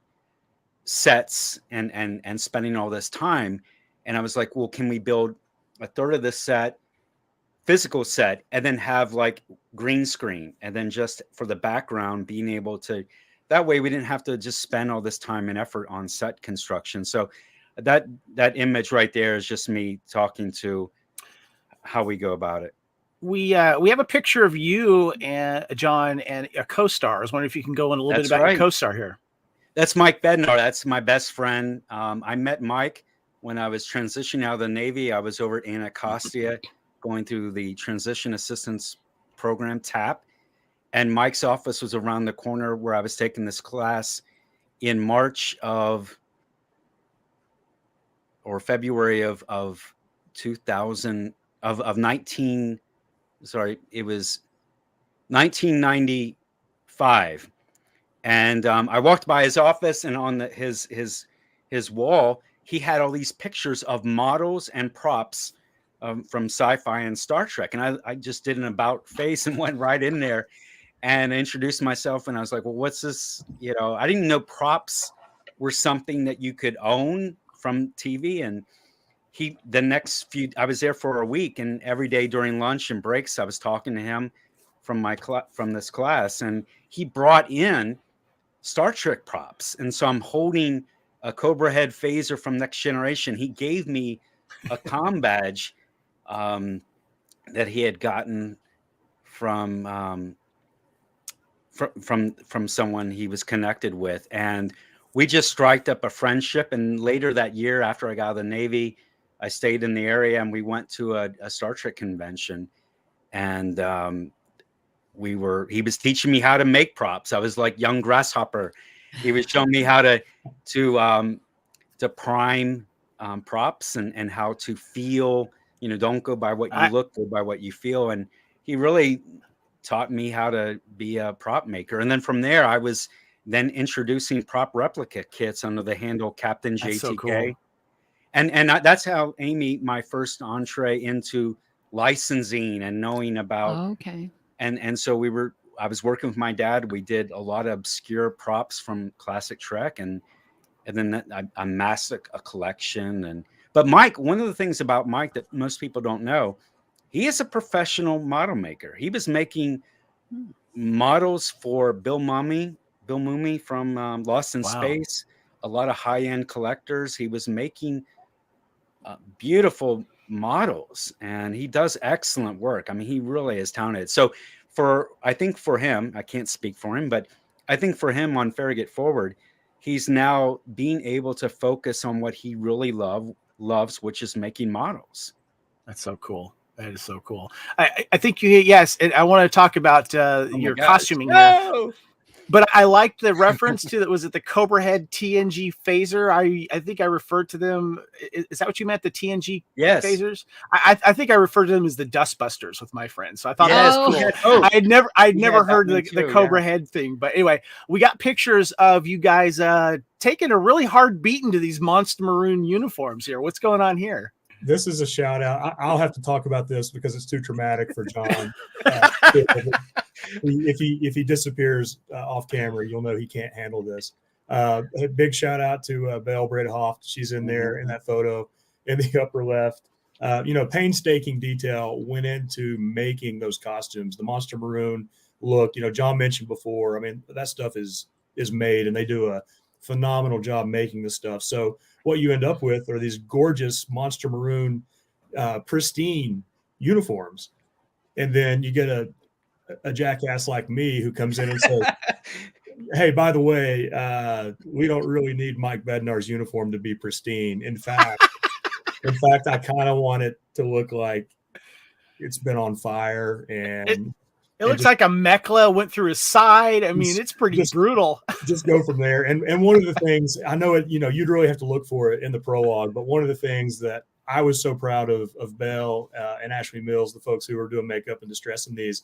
sets and spending all this time. And I was like, well, can we build a third of the set, physical set, and then have like green screen, and then just for the background being able to, that way we didn't have to just spend all this time and effort on set construction. So that image right there is just me talking to how we go about it. We have a picture of you and John and a co-star. I was wondering if you can go in a little bit about your co-star here. That's Mike Bednar. That's my best friend. I met Mike when I was transitioning out of the Navy. I was over at Kaotica going through the Transition Assistance Program, TAP. And Mike's office was around the corner where I was taking this class in March of, or February of 2000, of 19, sorry, it was 1995. And I walked by his office, and on his wall, he had all these pictures of models and props from sci-fi and Star Trek. And I just did an about face and went right in there and introduced myself. And I was like, well, what's this? I didn't know props were something that you could own from TV. And I was there for a week, and every day during lunch and breaks, I was talking to him from this class, and he brought in Star Trek props. And so I'm holding a Cobra Head phaser from Next Generation. He gave me a comm badge that he had gotten from someone he was connected with, and we just striked up a friendship. And later that year, after I got out of the Navy, I stayed in the area, and we went to a Star Trek convention, and he was teaching me how to make props. I was like young grasshopper. He was showing me how to prime props and how to feel. Don't go by what you look, go by what you feel. And he really taught me how to be a prop maker. And then from there, I was then introducing prop replica kits under the handle Captain JTK. That's so cool. And that's how, Amy, my first entree into licensing and knowing about. Oh, okay. And so I was working with my dad. We did a lot of obscure props from classic Trek, and then I amassed a collection. But Mike, one of the things about Mike that most people don't know, he is a professional model maker. He was making models for Bill Mumy from Lost in Space, a lot of high-end collectors. He was making beautiful models, and he does excellent work. I mean, he really is talented. So I think for him, I can't speak for him, but I think for him on Farragut Forward, he's now being able to focus on what he really loves, which is making models. That's so cool. That is so cool. I think yes, and I want to talk about your costuming here. But I liked the reference to that. Was it the Cobra Head TNG phaser? I think I referred to them. Is that what you meant? The TNG phasers? I think I referred to them as the Dustbusters with my friends. So I thought that was cool. I'd never heard the Cobra Head thing. But anyway, we got pictures of you guys taking a really hard beating to these monster maroon uniforms here. What's going on here? This is a shout out. I'll have to talk about this because it's too traumatic for John. If he disappears off camera, you'll know he can't handle this. A big shout out to Belle Britt Hoff. She's in there in that photo in the upper left. painstaking detail went into making those costumes. The Monster Maroon look, John mentioned before. I mean, that stuff is made, and they do a phenomenal job making this stuff. So what you end up with are these gorgeous Monster Maroon, pristine uniforms, and then you get a jackass like me who comes in and says, "Hey, by the way, we don't really need Mike Bednar's uniform to be pristine. In fact, I kind of want it to look like it's been on fire, and it looks like a Mekla went through his side. I mean, it's pretty brutal. Just go from there." And one of the things, I know it, you'd really have to look for it in the prologue, but one of the things that I was so proud of Belle and Ashley Mills, the folks who were doing makeup and distressing these,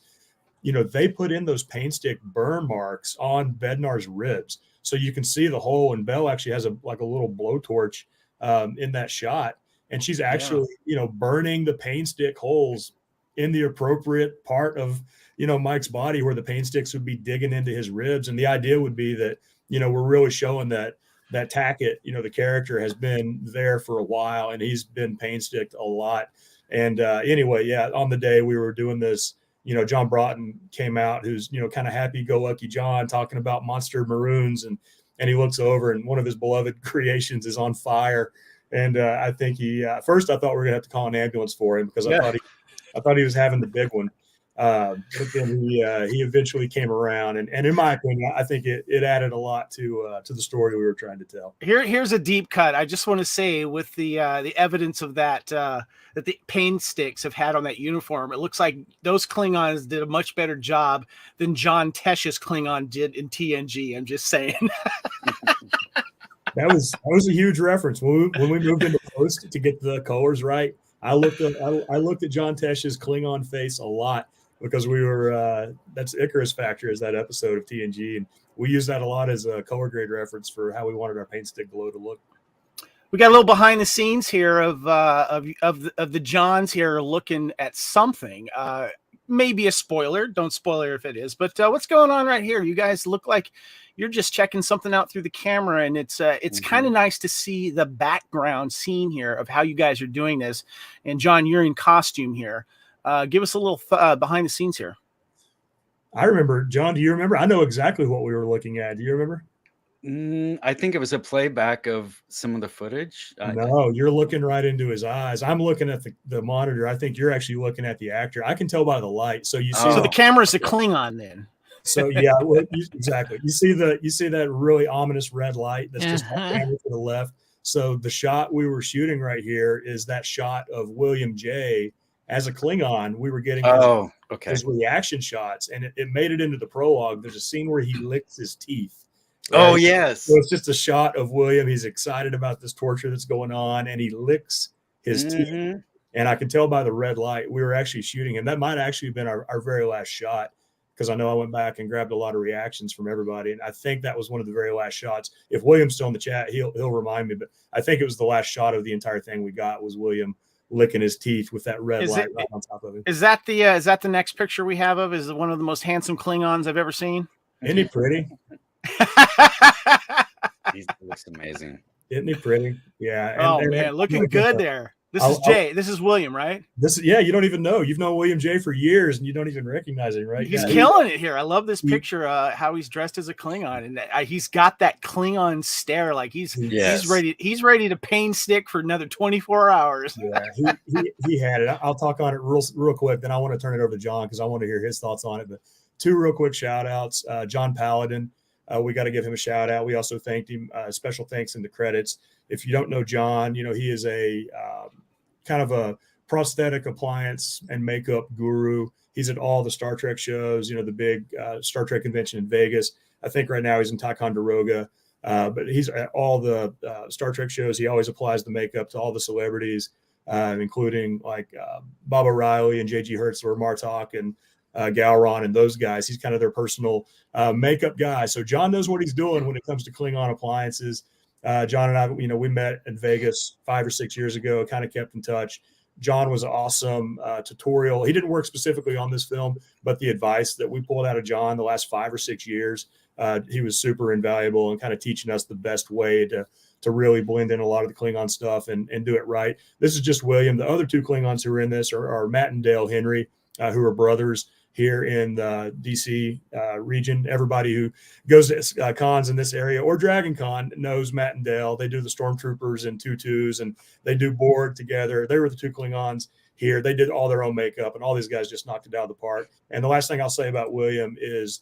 they put in those paint stick burn marks on Bednar's ribs, so you can see the hole. And Belle actually has a little blowtorch in that shot, and she's actually burning the paint stick holes in the appropriate part of Mike's body where the paint sticks would be digging into his ribs. And the idea would be that we're really showing that Tackett, the character, has been there for a while, and he's been paint sticked a lot. And anyway, on the day we were doing this, John Broughton came out, who's kind of happy-go-lucky John, talking about Monster Maroons, and he looks over, and one of his beloved creations is on fire. And I think first I thought we were gonna have to call an ambulance for him, because I thought he was having the big one. But then he eventually came around, and in my opinion, I think it added a lot to the story we were trying to tell. Here's a deep cut. I just want to say, with the evidence of that that the paint sticks have had on that uniform, it looks like those Klingons did a much better job than John Tesh's Klingon did in TNG. I'm just saying. That was a huge reference when we moved into post to get the colors right. I looked at John Tesh's Klingon face a lot, because we were that's Icarus Factor, is that episode of TNG, and we use that a lot as a color grade reference for how we wanted our paint stick glow to look. We got a little behind the scenes here of the Johns here looking at something. Maybe a spoiler. Don't spoiler if it is. But what's going on right here? You guys look like you're just checking something out through the camera, and it's kind of nice to see the background scene here of how you guys are doing this. And John, you're in costume here. Give us a little behind the scenes here. I remember, John. Do you remember? I know exactly what we were looking at. Do you remember? I think it was a playback of some of the footage. No, you're looking right into his eyes. I'm looking at the monitor. I think you're actually looking at the actor. I can tell by the light. So you see, so the camera's a Klingon then. So exactly. You see that really ominous red light that's just to the left. So the shot we were shooting right here is that shot of William J. as a Klingon. We were getting his reaction shots, and it made it into the prologue. There's a scene where he licks his teeth. Right? Oh, yes. So it's just a shot of William. He's excited about this torture that's going on, and he licks his teeth. And I can tell by the red light we were actually shooting him. That might actually have been our very last shot, because I know I went back and grabbed a lot of reactions from everybody, and I think that was one of the very last shots. If William's still in the chat, he'll remind me, but I think it was the last shot of the entire thing we got was William licking his teeth with that red light right on top of him. Is that the next picture we have of? Is it one of the most handsome Klingons I've ever seen? Isn't he pretty? He looks amazing. Isn't he pretty? Yeah. Man, looking good there. This is Jay. This is William, right? You don't even know. You've known William J for years, and you don't even recognize him, right? He's killing it here. I love this picture. How he's dressed as a Klingon, and he's got that Klingon stare, like he's ready. He's ready to paint stick for another 24 hours. Yeah, he had it. I'll talk on it real quick. Then I want to turn it over to John, because I want to hear his thoughts on it. But two real quick shout outs. John Paladin. We got to give him a shout out. We also thanked him. Special thanks in the credits. If you don't know John, he is a kind of a prosthetic appliance and makeup guru. He's at all the Star Trek shows, the big Star Trek convention in Vegas. I think right now he's in Ticonderoga, but he's at all the Star Trek shows. He always applies the makeup to all the celebrities, including like Bob O'Reilly and J.G. Hertzler, Martok, and Gowron, and those guys. He's kind of their personal makeup guy. So John knows what he's doing when it comes to Klingon appliances. John and I, we met in Vegas 5 or 6 years ago, kind of kept in touch. John was an awesome tutorial. He didn't work specifically on this film, but the advice that we pulled out of John the last 5 or 6 years, he was super invaluable and kind of teaching us the best way to to really blend in a lot of the Klingon stuff and do it right. This is just William. The other two Klingons who are in this are Matt and Dale Henry, who are brothers here in the DC region. Everybody who goes to cons in this area or Dragon Con knows Matt and Dale. They do the Stormtroopers in tutus, and they do Borg together. They were the two Klingons here. They did all their own makeup, and all these guys just knocked it out of the park. And the last thing I'll say about William is,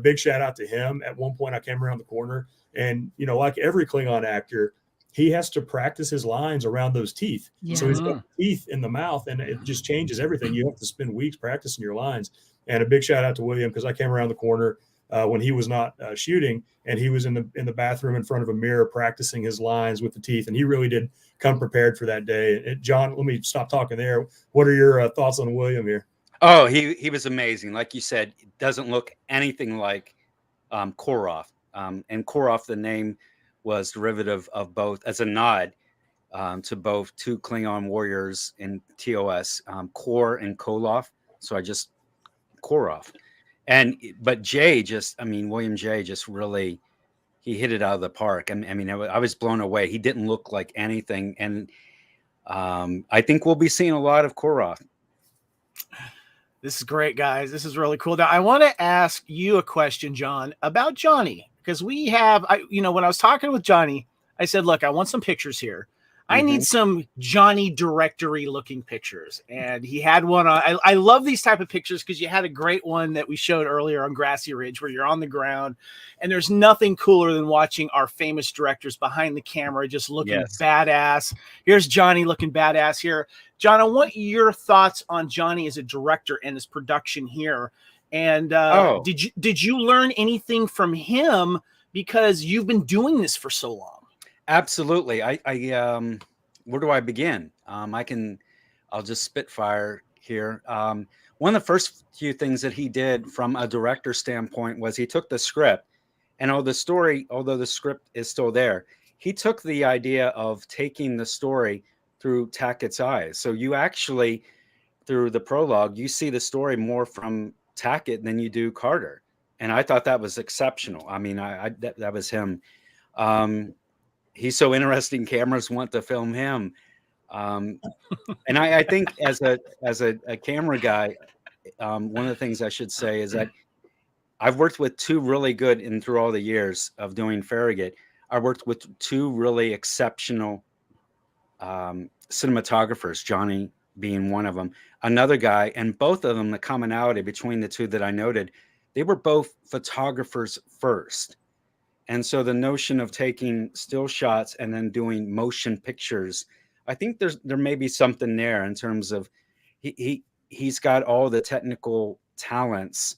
big shout out to him. At one point I came around the corner and, like every Klingon actor, he has to practice his lines around those teeth. Yeah. So he's got teeth in the mouth, and it just changes everything. You have to spend weeks practicing your lines. And a big shout out to William, because I came around the corner when he was not shooting, and he was in the bathroom in front of a mirror practicing his lines with the teeth. And he really did come prepared for that day. John, let me stop talking there. What are your thoughts on William here? Oh, he was amazing. Like you said, it doesn't look anything like Koroth. And Koroth, the name, was derivative of both, as a nod to both two Klingon warriors in TOS, Kor and Koloth. So I just Koroth. But William J just really, he hit it out of the park. I was blown away. He didn't look like anything. And I think we'll be seeing a lot of Koroth. This is great, guys. This is really cool. Now, I want to ask you a question, John, about Johnny, because when I was talking with Johnny, I said, look, I want some pictures here. I need some Johnny directory looking pictures. And he had one. I love these type of pictures because you had a great one that we showed earlier on Grassy Ridge where you're on the ground, and there's nothing cooler than watching our famous directors behind the camera just looking badass. Here's Johnny looking badass here. John, I want your thoughts on Johnny as a director and his production here. And did you learn anything from him because you've been doing this for so long? Absolutely. Where do I begin? I'll just spitfire here. One of the first few things that he did from a director standpoint was he took the script, and although the script is still there, he took the idea of taking the story through Tackett's eyes. So you actually, through the prologue, you see the story more from Tackett than you do Carter. And I thought that was exceptional. That was him. He's so interesting. Cameras want to film him. And I think as a camera guy, one of the things I should say is that I've worked with two really good, and through all the years of doing Farragut, I worked with two really exceptional cinematographers, Johnny being one of them, another guy, and both of them, the commonality between the two that I noted, they were both photographers first. And so the notion of taking still shots and then doing motion pictures, I think there may be something there in terms of he's got all the technical talents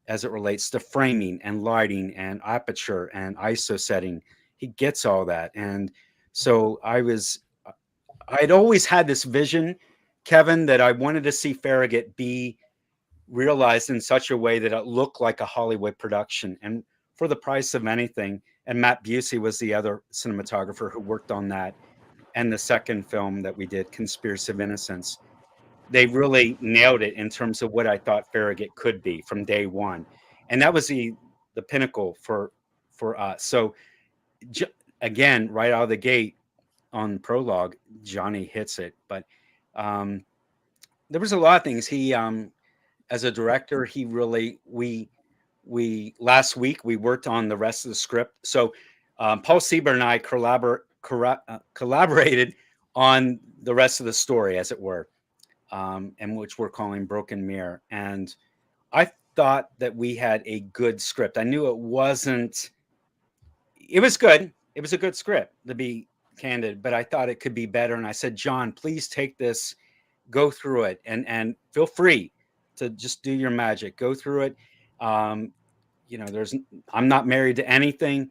as it relates to framing and lighting and aperture and ISO setting. He gets all that. And so I'd always had this vision, Kevin, that I wanted to see Farragut be realized in such a way that it looked like a Hollywood production. And for the price of anything. And Matt Busey was the other cinematographer who worked on that. And the second film that we did, Conspiracy of Innocence, they really nailed it in terms of what I thought Farragut could be from day one. And that was the pinnacle for us. So again, right out of the gate on Prologue, Johnny hits it. But there was a lot of things. He, as a director, he really, last week we worked on the rest of the script. So Paul Sieber and I collaborated on the rest of the story, as it were, and which we're calling Broken Mirror. And I thought that we had a good script. I knew it was good. It was a good script, to be candid, but I thought it could be better. And I said, John, please take this, go through it, and feel free to just do your magic. Go through it. I'm not married to anything.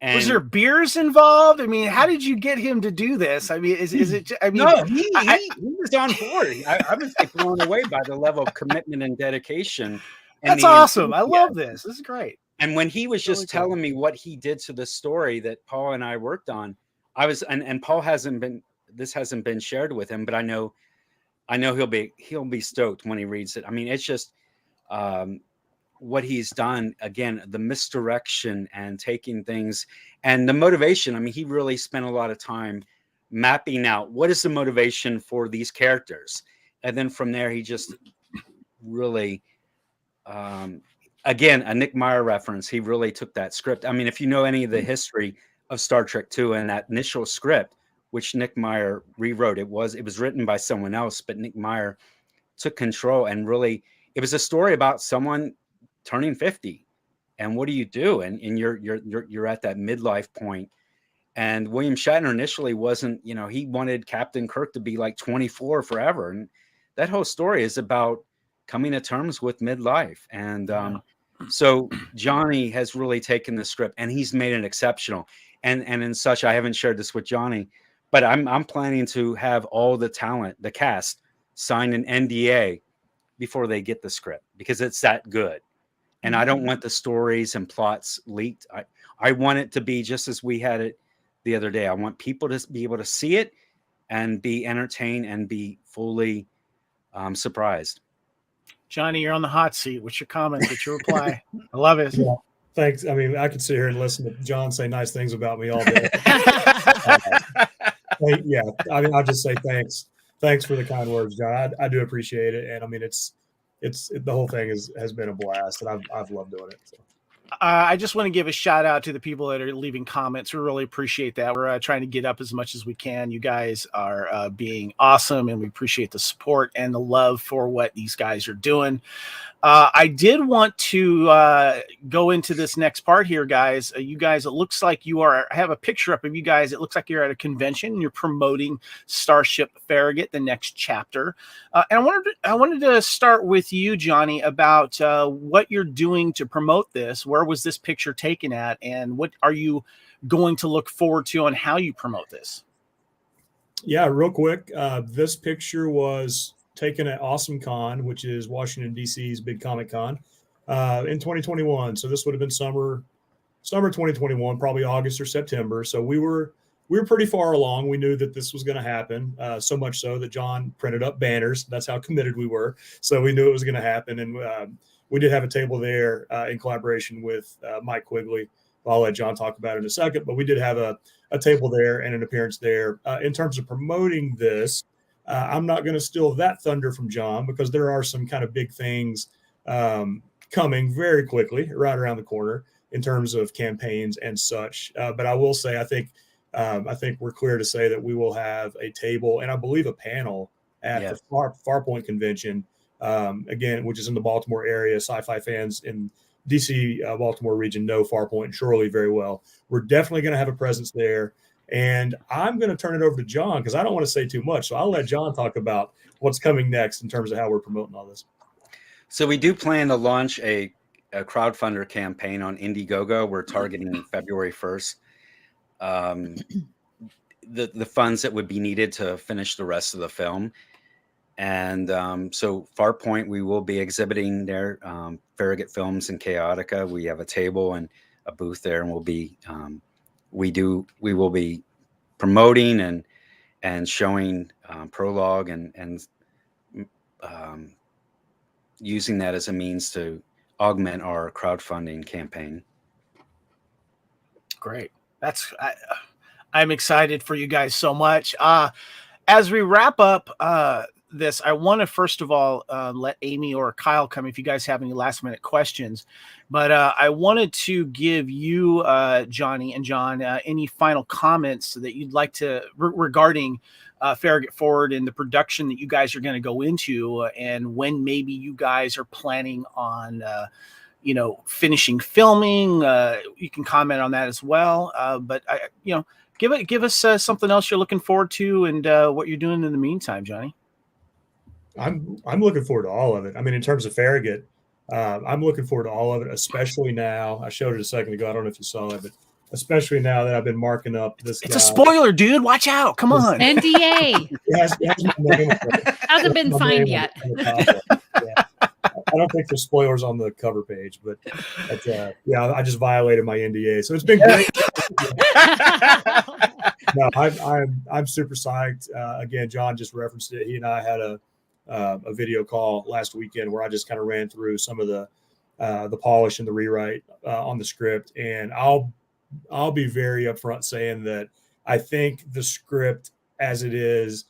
And was there beers involved? How did you get him to do this? Is it? No, he was on board. I was blown away by the level of commitment and dedication. That's awesome. I love this. This is great. And when he was just telling me what he did to the story that Paul and I worked on, and Paul hasn't been shared with him, but I know he'll be stoked when he reads it. It's just, what he's done, again, the misdirection and taking things and the motivation. I mean, he really spent a lot of time mapping out what is the motivation for these characters. And then from there, he just really, again, a Nick Meyer reference. He really took that script. I mean, if you know any of the history of Star Trek II and that initial script, which Nick Meyer rewrote, it was written by someone else, but Nick Meyer took control and really, it was a story about someone turning 50 and what do you do? And you're at that midlife point. And William Shatner initially wasn't, you know, he wanted Captain Kirk to be like 24 forever. And that whole story is about coming to terms with midlife. And so Johnny has really taken the script and he's made it exceptional. And in such, I haven't shared this with Johnny, but I'm planning to have all the talent, the cast, sign an NDA before they get the script because it's that good. And I don't want the stories and plots leaked. I want it to be just as we had it the other day. I want people to be able to see it and be entertained and be fully surprised. Johnny, you're on the hot seat. What's your comment? What's your reply? I love it. Yeah, thanks. I mean, I could sit here and listen to John say nice things about me all day. Yeah, I mean, I'll just say thanks. Thanks for the kind words, John. I do appreciate it. And I mean, it's the whole thing has been a blast, and I've loved doing it. So. I just want to give a shout out to the people that are leaving comments. We really appreciate that. We're trying to get up as much as we can. You guys are being awesome, and we appreciate the support and the love for what these guys are doing. I did want to go into this next part here, guys. You guys, it looks like I have a picture up of you guys. It looks like you're at a convention and you're promoting Starship Farragut, the next chapter. And I wanted to start with you, Johnny, about what you're doing to promote this. Where was this picture taken at? And what are you going to look forward to on how you promote this? Yeah, real quick. This picture was taken at Awesome Con, which is Washington, D.C.'s big Comic Con, in 2021. So this would have been summer 2021, probably August or September. So we were pretty far along. We knew that this was going to happen, so much so that John printed up banners. That's how committed we were. So we knew it was going to happen. And we did have a table there in collaboration with Mike Quigley. I'll let John talk about it in a second. But we did have a table there and an appearance there. In terms of promoting this, I'm not going to steal that thunder from John because there are some kind of big things coming very quickly right around the corner in terms of campaigns and such. But I will say, I think we're clear to say that we will have a table and I believe a panel at the Farpoint convention, again, which is in the Baltimore area. Sci-fi fans in DC, Baltimore region know Farpoint and Shirley very well. We're definitely going to have a presence there. And I'm going to turn it over to John because I don't want to say too much. So I'll let John talk about what's coming next in terms of how we're promoting all this. So we do plan to launch a crowdfunder campaign on Indiegogo. We're targeting February 1st. The funds that would be needed to finish the rest of the film. And so Farpoint, we will be exhibiting there, Farragut Films in Kaotica. We have a table and a booth there, and we'll be we will be promoting and showing Prologue and using that as a means to augment our crowdfunding campaign. Great. I'm excited for you guys so much. As we wrap up this, I want to first of all let Amy or Kyle come if you guys have any last minute questions. But I wanted to give you, Johnny and John, any final comments that you'd like to regarding Farragut Forward and the production that you guys are going to go into, and when maybe you guys are planning on, finishing filming. You can comment on that as well. But give us something else you're looking forward to, and what you're doing in the meantime, Johnny. I'm looking forward to all of it. I mean, in terms of Farragut, I'm looking forward to all of it, especially now. I showed it a second ago. I don't know if you saw it, but especially now that I've been marking up this. It's a spoiler, dude. Watch out. Come on. NDA. It hasn't been signed yet. I don't think there's spoilers on the cover page, but I just violated my NDA. So it's been great. No, I'm super psyched. Again, John just referenced it. He and I had a video call last weekend where I just kind of ran through some of the the polish and the rewrite on the script. And I'll be very upfront saying that I think the script as it is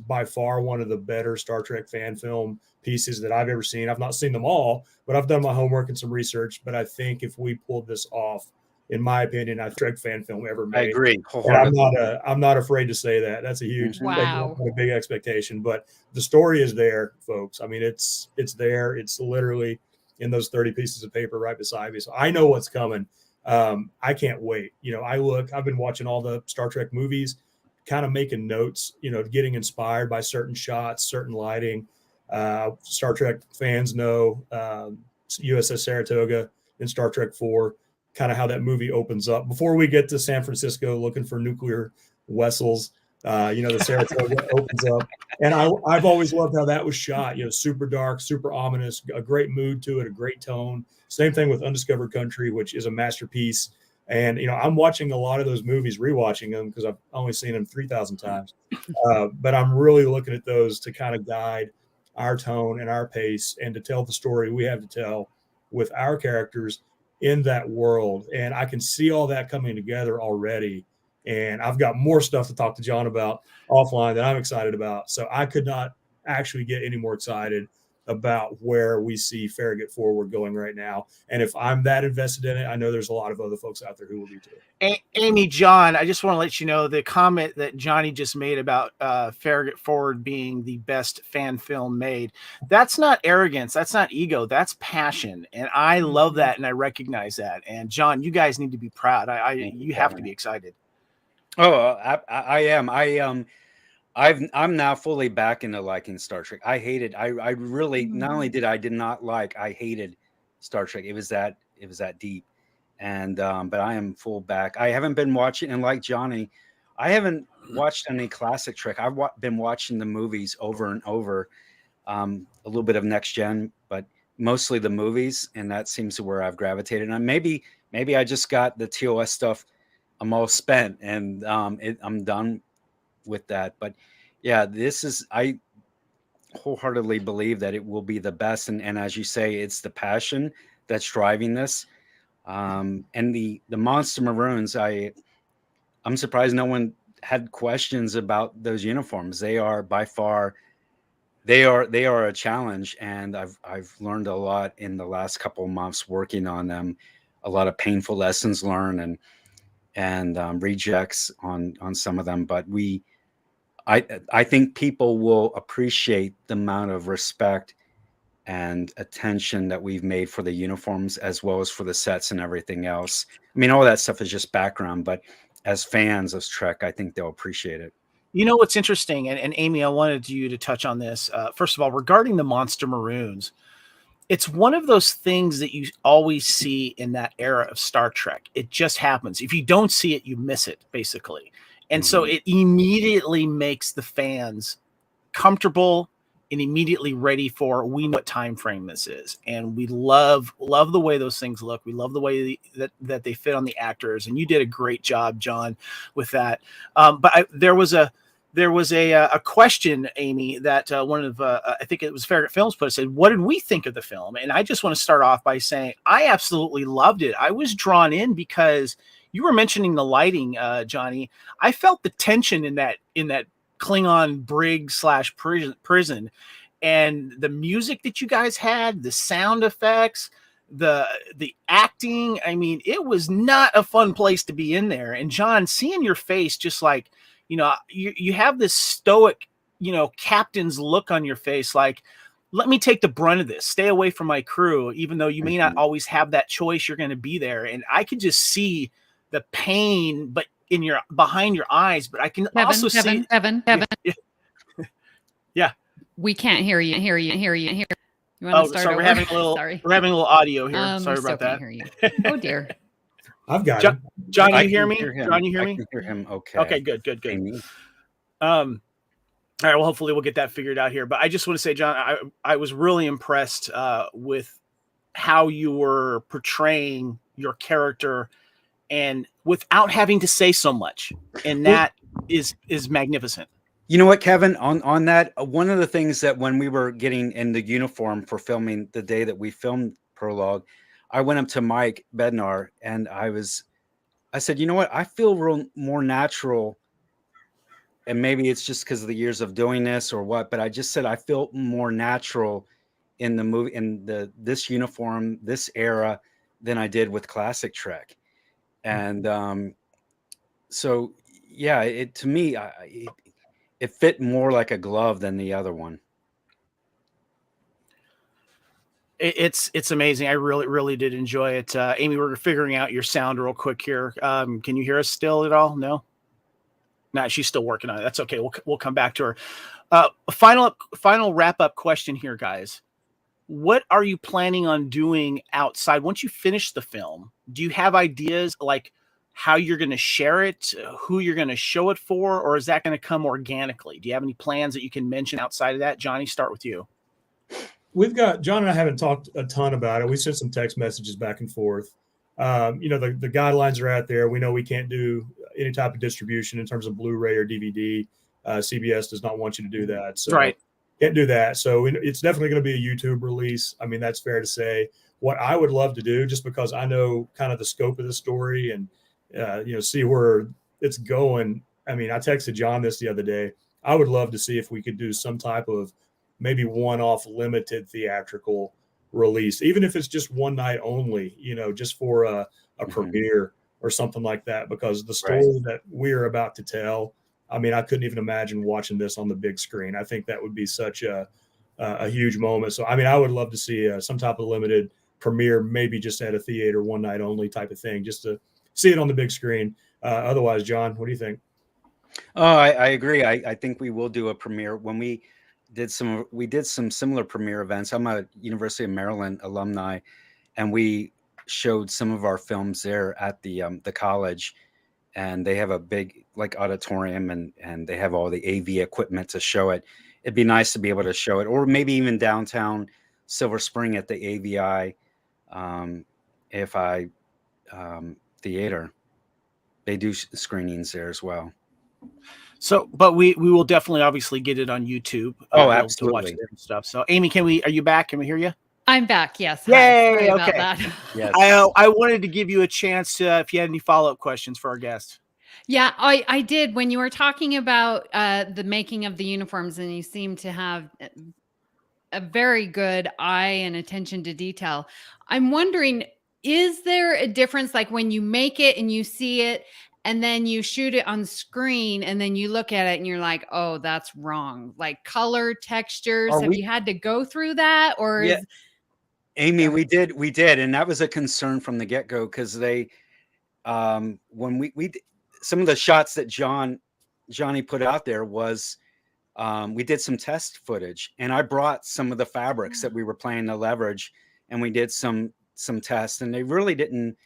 by far one of the better Star Trek fan film pieces that I've ever seen. I've not seen them all, but I've done my homework and some research. But I think if we pulled this off, in my opinion, I Trek fan film ever made. I agree. And I'm not afraid to say that. That's a huge, wow, a big expectation. But the story is there, folks. I mean, it's there. It's literally in those 30 pieces of paper right beside me. So I know what's coming. I can't wait. I've been watching all the Star Trek movies, kind of making notes, getting inspired by certain shots, certain lighting. Star Trek fans know USS Saratoga in Star Trek 4, kind of how that movie opens up. Before we get to San Francisco looking for nuclear vessels, the Saratoga opens up. And I've always loved how that was shot, super dark, super ominous, a great mood to it, a great tone. Same thing with Undiscovered Country, which is a masterpiece. And, I'm watching a lot of those movies, rewatching them because I've only seen them 3,000 times. But I'm really looking at those to kind of guide our tone and our pace and to tell the story we have to tell with our characters in that world. And I can see all that coming together already. And I've got more stuff to talk to John about offline that I'm excited about. So I could not actually get any more excited about where we see Farragut Forward going right now. And if I'm that invested in it, I know there's a lot of other folks out there who will be too. Amy, John, I just want to let you know the comment that Johnny just made about Farragut Forward being the best fan film made. That's not arrogance. That's not ego. That's passion. And I love that. And I recognize that. And John, you guys need to be proud. You have to be excited. Oh, I am. I'm now fully back into liking Star Trek. I hated. I really not only did not like. I hated Star Trek. It was that deep, and but I am full back. I haven't been watching, and like Johnny, I haven't watched any classic Trek. I've been watching the movies over and over, a little bit of Next Gen, but mostly the movies, and that seems to where I've gravitated. And maybe I just got the TOS stuff. I'm all spent, and I'm done with that. But yeah, I wholeheartedly believe that it will be the best. And as you say, it's the passion that's driving this. And the Monster Maroons, I'm surprised no one had questions about those uniforms. They are by far, they are a challenge. And I've learned a lot in the last couple of months working on them, a lot of painful lessons learned and rejects on some of them. But I think people will appreciate the amount of respect and attention that we've made for the uniforms as well as for the sets and everything else. I mean, all that stuff is just background, but as fans of Trek, I think they'll appreciate it. You know what's interesting, and Amy, I wanted you to touch on this. First of all, regarding the Monster Maroons, it's one of those things that you always see in that era of Star Trek. It just happens. If you don't see it, you miss it, basically. And so it immediately makes the fans comfortable and immediately ready for, we know what time frame this is. And we love the way those things look. We love the way that they fit on the actors. And you did a great job, John, with that. But there was a question, Amy, that one of I think it was Farragut Films put, said, what did we think of the film? And I just want to start off by saying I absolutely loved it. I was drawn in because you were mentioning the lighting, Johnny. I felt the tension in that Klingon brig / prison, and the music that you guys had, the sound effects, the acting. I mean, it was not a fun place to be in there. And John, seeing your face, just like, you have this stoic, captain's look on your face, like, let me take the brunt of this, stay away from my crew, even though you may not always have that choice, you're going to be there. And I could just see the pain, but behind your eyes, but I can also see Kevin. Yeah. We can't hear you. You want to start over? We're having a little audio here. Sorry about that. Hear you. Oh dear. I've got him. John, you hear me? John, you hear me? I can hear him. Okay. Okay, good. All right. Well, hopefully we'll get that figured out here. But I just want to say, John, I was really impressed with how you were portraying your character, and without having to say so much. And that is magnificent. You know what, Kevin, on that, one of the things that when we were getting in the uniform for filming the day that we filmed Prologue, I went up to Mike Bednar and I said, you know what? I feel more natural, and maybe it's just because of the years of doing this or what, but I just said I feel more natural in the movie, in this uniform, this era, than I did with classic Trek. And so yeah, to me, it fit more like a glove than the other one. It's amazing. I really did enjoy it. Amy, we're figuring out your sound real quick here. Can you hear us still at all? No, she's still working on it. That's okay. We'll come back to her. Final wrap up question here, guys. What are you planning on doing outside once you finish the film? Do you have ideas like how you're going to share it, who you're going to show it for, or is that going to come organically? Do you have any plans that you can mention outside of that? Johnny, start with you. We've got, John and I haven't talked a ton about it. We sent some text messages back and forth. The guidelines are out there. We know we can't do any type of distribution in terms of Blu-ray or DVD. CBS does not want you to do that. So right. Can't do that. So it's definitely going to be a YouTube release. I mean, that's fair to say. What I would love to do, just because I know kind of the scope of the story and, see where it's going. I mean, I texted John this the other day. I would love to see if we could do some type of maybe one-off limited theatrical release, even if it's just one night only, just for a premiere or something like that, because the story that we're about to tell, I mean, I couldn't even imagine watching this on the big screen. I think that would be such a huge moment. So, I mean, I would love to see some type of limited premiere, maybe just at a theater, one night only type of thing, just to see it on the big screen. Otherwise, John, what do you think? Oh, I agree. I think we will do a premiere. When we did some similar premiere events. I'm a University of Maryland alumni, and we showed some of our films there at the college, and they have a big auditorium and they have all the AV equipment to show it. It'd be nice to be able to show it, or maybe even downtown Silver Spring at the AVI AFI theater. They do screenings there as well. So, but we will definitely obviously get it on YouTube. Oh, absolutely. To watch it and stuff. So, Amy, are you back? Can we hear you? I'm back. Yes. Yay. Sorry Okay. about that. Yes. I wanted to give you a chance to, if you had any follow-up questions for our guest. Yeah, I did. When you were talking about the making of the uniforms, and you seem to have a very good eye and attention to detail, I'm wondering, is there a difference, like when you make it and you see it and then you shoot it on screen and then you look at it and you're like, oh, that's wrong? Like color, textures, have you had to go through that? Or yeah. Amy, we did. And that was a concern from the get-go, because they, when we some of the shots that Johnny put out there was, we did some test footage, and I brought some of the fabrics that we were planning to leverage, and we did some tests, and they really didn't.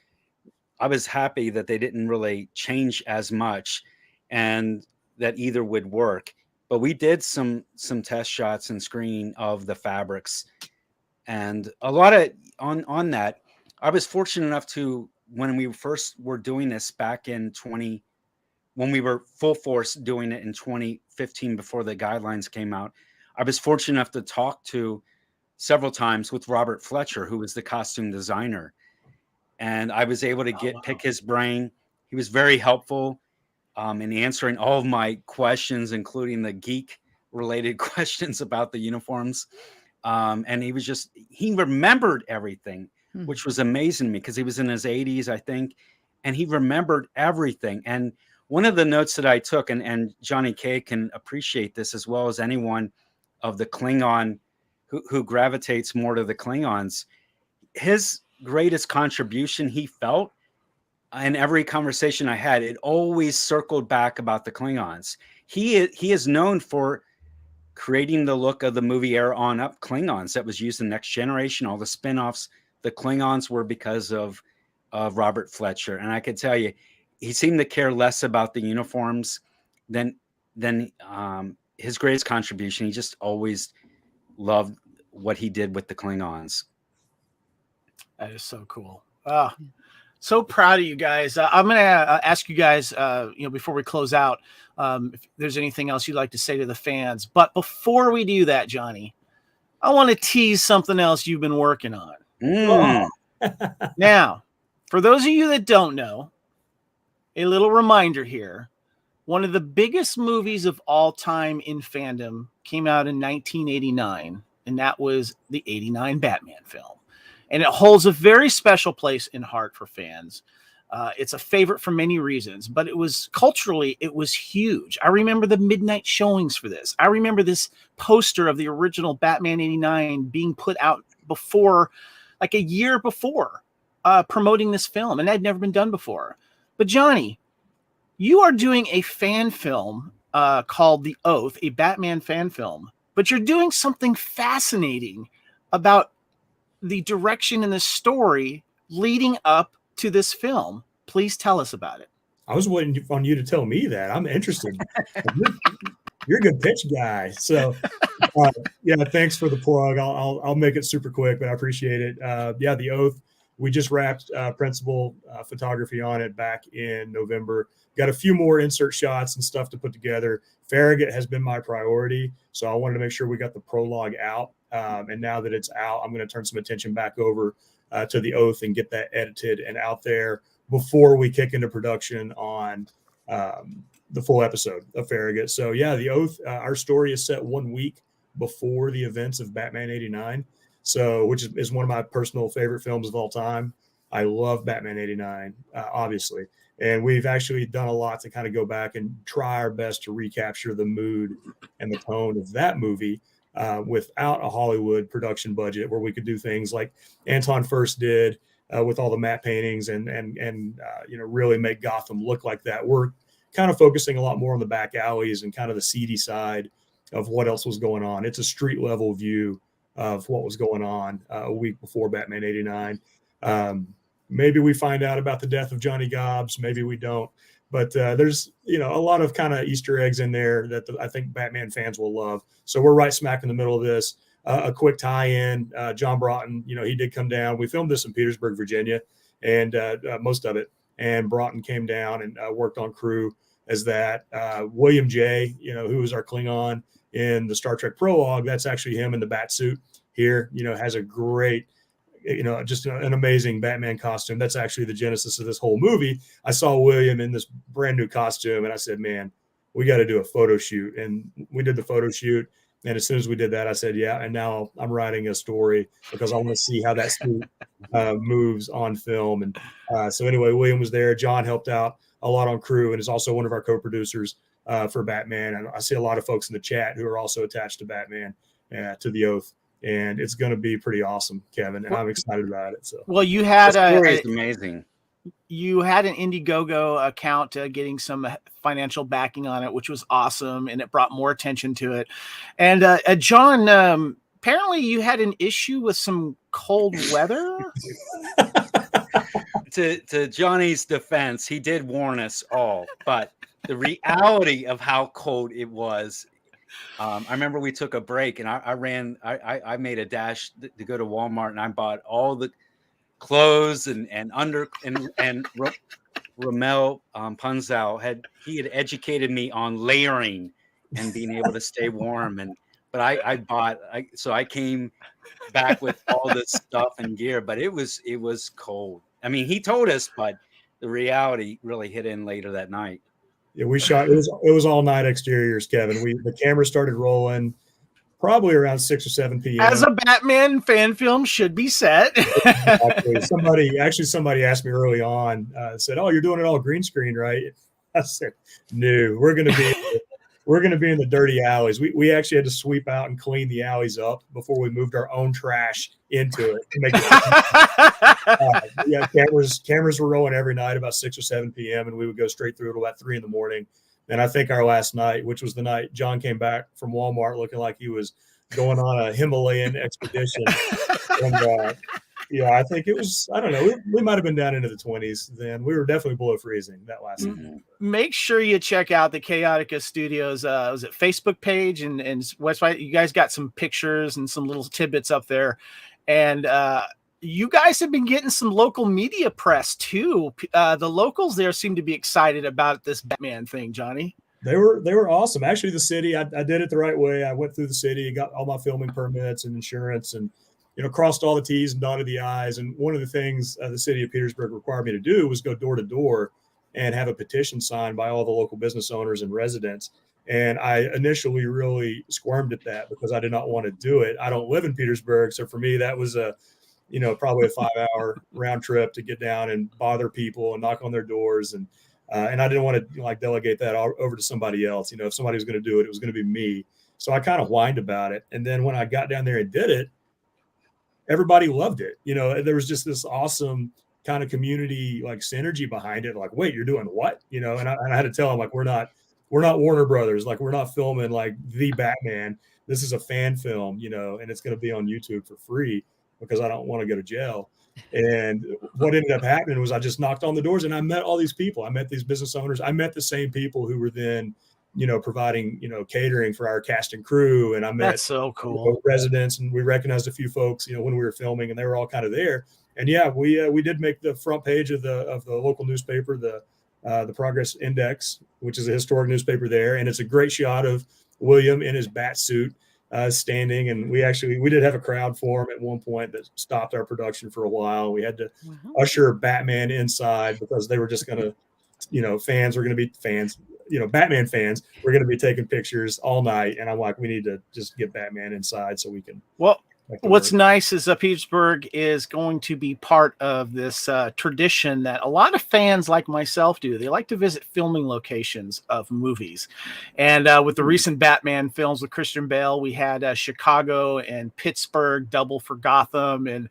I was happy that they didn't really change as much, and that either would work. But we did some test shots and screening of the fabrics, and a lot of on that. I was fortunate enough to, when we first were doing this back in when we were full force doing it in 2015 before the guidelines came out, I was fortunate enough to talk to several times with Robert Fletcher, who was the costume designer. And I was able to pick his brain. He was very helpful in answering all of my questions, including the geek related questions about the uniforms. And he remembered everything, which was amazing to me, because he was in his 80s, I think, and he remembered everything. And one of the notes that I took, and Johnny K can appreciate this as well as anyone of the Klingon who gravitates more to the Klingons, his greatest contribution he felt in every conversation I had, it always circled back about the Klingons. He is known for creating the look of the movie era on up Klingons that was used in Next Generation, all the spinoffs. The Klingons were because of Robert Fletcher. And I could tell you, he seemed to care less about the uniforms than his greatest contribution. He just always loved what he did with the Klingons. That is so cool. So proud of you guys. I'm going to ask you guys, before we close out, if there's anything else you'd like to say to the fans. But before we do that, Johnny, I want to tease something else you've been working on. Mm. Now, for those of you that don't know, a little reminder here. One of the biggest movies of all time in fandom came out in 1989, and that was the 89 Batman film. And it holds a very special place in heart for fans. It's a favorite for many reasons, but it was culturally, it was huge. I remember the midnight showings for this. I remember this poster of the original Batman 89 being put out before, like a year before, promoting this film, and that had never been done before. But Johnny, you are doing a fan film called The Oath, a Batman fan film, but you're doing something fascinating about the direction and the story leading up to this film. Please tell us about it. I was waiting on you to tell me that. I'm interested. You're a good pitch guy. So, yeah, thanks for the plug. I'll make it super quick, but I appreciate it. Yeah, The Oath. We just wrapped principal photography on it back in November. Got a few more insert shots and stuff to put together. Farragut has been my priority, so I wanted to make sure we got the prologue out. And now that it's out, I'm going to turn some attention back over to The Oath and get that edited and out there before we kick into production on the full episode of Farragut. So yeah, The Oath, our story is set 1 week before the events of Batman 89. So, which is one of my personal favorite films of all time. I love Batman 89, obviously. And we've actually done a lot to kind of go back and try our best to recapture the mood and the tone of that movie without a Hollywood production budget, where we could do things like Anton First did with all the matte paintings and really make Gotham look like that. We're kind of focusing a lot more on the back alleys and kind of the seedy side of what else was going on. It's a street level view of what was going on a week before Batman 89. Maybe we find out about the death of Johnny Gobbs. Maybe we don't. But there's, a lot of kind of Easter eggs in there that I think Batman fans will love. So we're right smack in the middle of this. A quick tie-in, John Broughton, he did come down. We filmed this in Petersburg, Virginia, and most of it. And Broughton came down and worked on crew as that. William J., who was our Klingon in the Star Trek Prologue, that's actually him in the bat suit here, has a great, just an amazing Batman costume. That's actually the genesis of this whole movie. I saw William in this brand new costume and I said, man, we got to do a photo shoot. And we did the photo shoot. And as soon as we did that, I said, yeah. And now I'm writing a story because I want to see how that suit moves on film. And so anyway, William was there. John helped out a lot on crew and is also one of our co-producers for Batman. And I see a lot of folks in the chat who are also attached to Batman, to The Oath. And it's going to be pretty awesome, Kevin. And I'm excited about it. So, well, you had the story is amazing. You had an Indiegogo account getting some financial backing on it, which was awesome, and it brought more attention to it. And John, apparently you had an issue with some cold weather. To Johnny's defense, he did warn us all, but the reality of how cold it was. I remember we took a break and I made a dash to go to Walmart and I bought all the clothes and Ramel Punzel had educated me on layering and being able to stay warm. But I came back with all this stuff and gear, but it was cold. I mean, he told us, but the reality really hit in later that night. Yeah, we shot. It was all night exteriors, Kevin. The camera started rolling probably around 6 or 7 p.m. As a Batman fan film should be set. Somebody asked me early on, said, "Oh, you're doing it all green screen, right?" I said, "No, we're going to be in the dirty alleys. We actually had to sweep out and clean the alleys up before we moved our own trash into it to make it. Yeah, cameras were rolling every night about 6 or 7 p.m. and we would go straight through till about 3 a.m. And I think our last night, which was the night John came back from Walmart looking like he was going on a Himalayan expedition. And I think it was, I don't know, we might have been down into the 20s then. We were definitely below freezing that last night. Make sure you check out the Kaotica Studios was it Facebook page and website. You guys got some pictures and some little tidbits up there. And you guys have been getting some local media press too. The locals there seem to be excited about this Batman thing, Johnny. They were awesome. Actually, the city, I did it the right way. I went through the city, got all my filming permits and insurance, and crossed all the T's and dotted the I's. And one of the things the city of Petersburg required me to do was go door to door and have a petition signed by all the local business owners and residents. And I initially really squirmed at that because I did not want to do it. I don't live in Petersburg. So for me, that was probably a 5-hour round trip to get down and bother people and knock on their doors. And I didn't want to delegate that over to somebody else. If somebody was going to do it, it was going to be me. So I kind of whined about it. And then when I got down there and did it, everybody loved it. There was just this awesome kind of community synergy behind it. Like, wait, you're doing what? And I had to tell them, we're not Warner Brothers. We're not filming the Batman. This is a fan film, and it's going to be on YouTube for free because I don't want to go to jail. And what ended up happening was I just knocked on the doors and I met all these people. I met these business owners. I met the same people who were then, providing, catering for our cast and crew. And I met That's so cool. Residents, and we recognized a few folks, when we were filming, and they were all kind of there. And yeah, we did make the front page of the local newspaper, the Progress Index, which is a historic newspaper there. And it's a great shot of William in his bat suit, standing. And we did have a crowd for him at one point that stopped our production for a while. We had to usher Batman inside because they were just going to, fans were going to be fans, Batman fans were going to be taking pictures all night. And I'm like, we need to just get Batman inside so we can. Well, what's nice is Petersburg is going to be part of this tradition that a lot of fans like myself do. They like to visit filming locations of movies. And with the recent Batman films with Christian Bale, we had Chicago and Pittsburgh, double for Gotham. And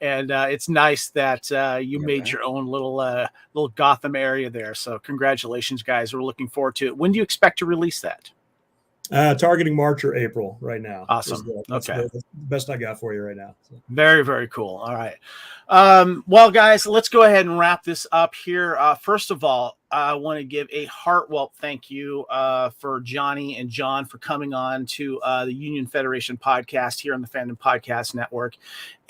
it's nice that you made your own little Gotham area there. So congratulations, guys. We're looking forward to it. When do you expect to release that? Targeting March or April right now. Awesome. That's okay. The best I got for you right now. So. Very, very cool. All right. Well, guys, let's go ahead and wrap this up here. First of all, I want to give a heartfelt thank you for Johnny and John for coming on to the Union Federation podcast here on the Fandom Podcast Network.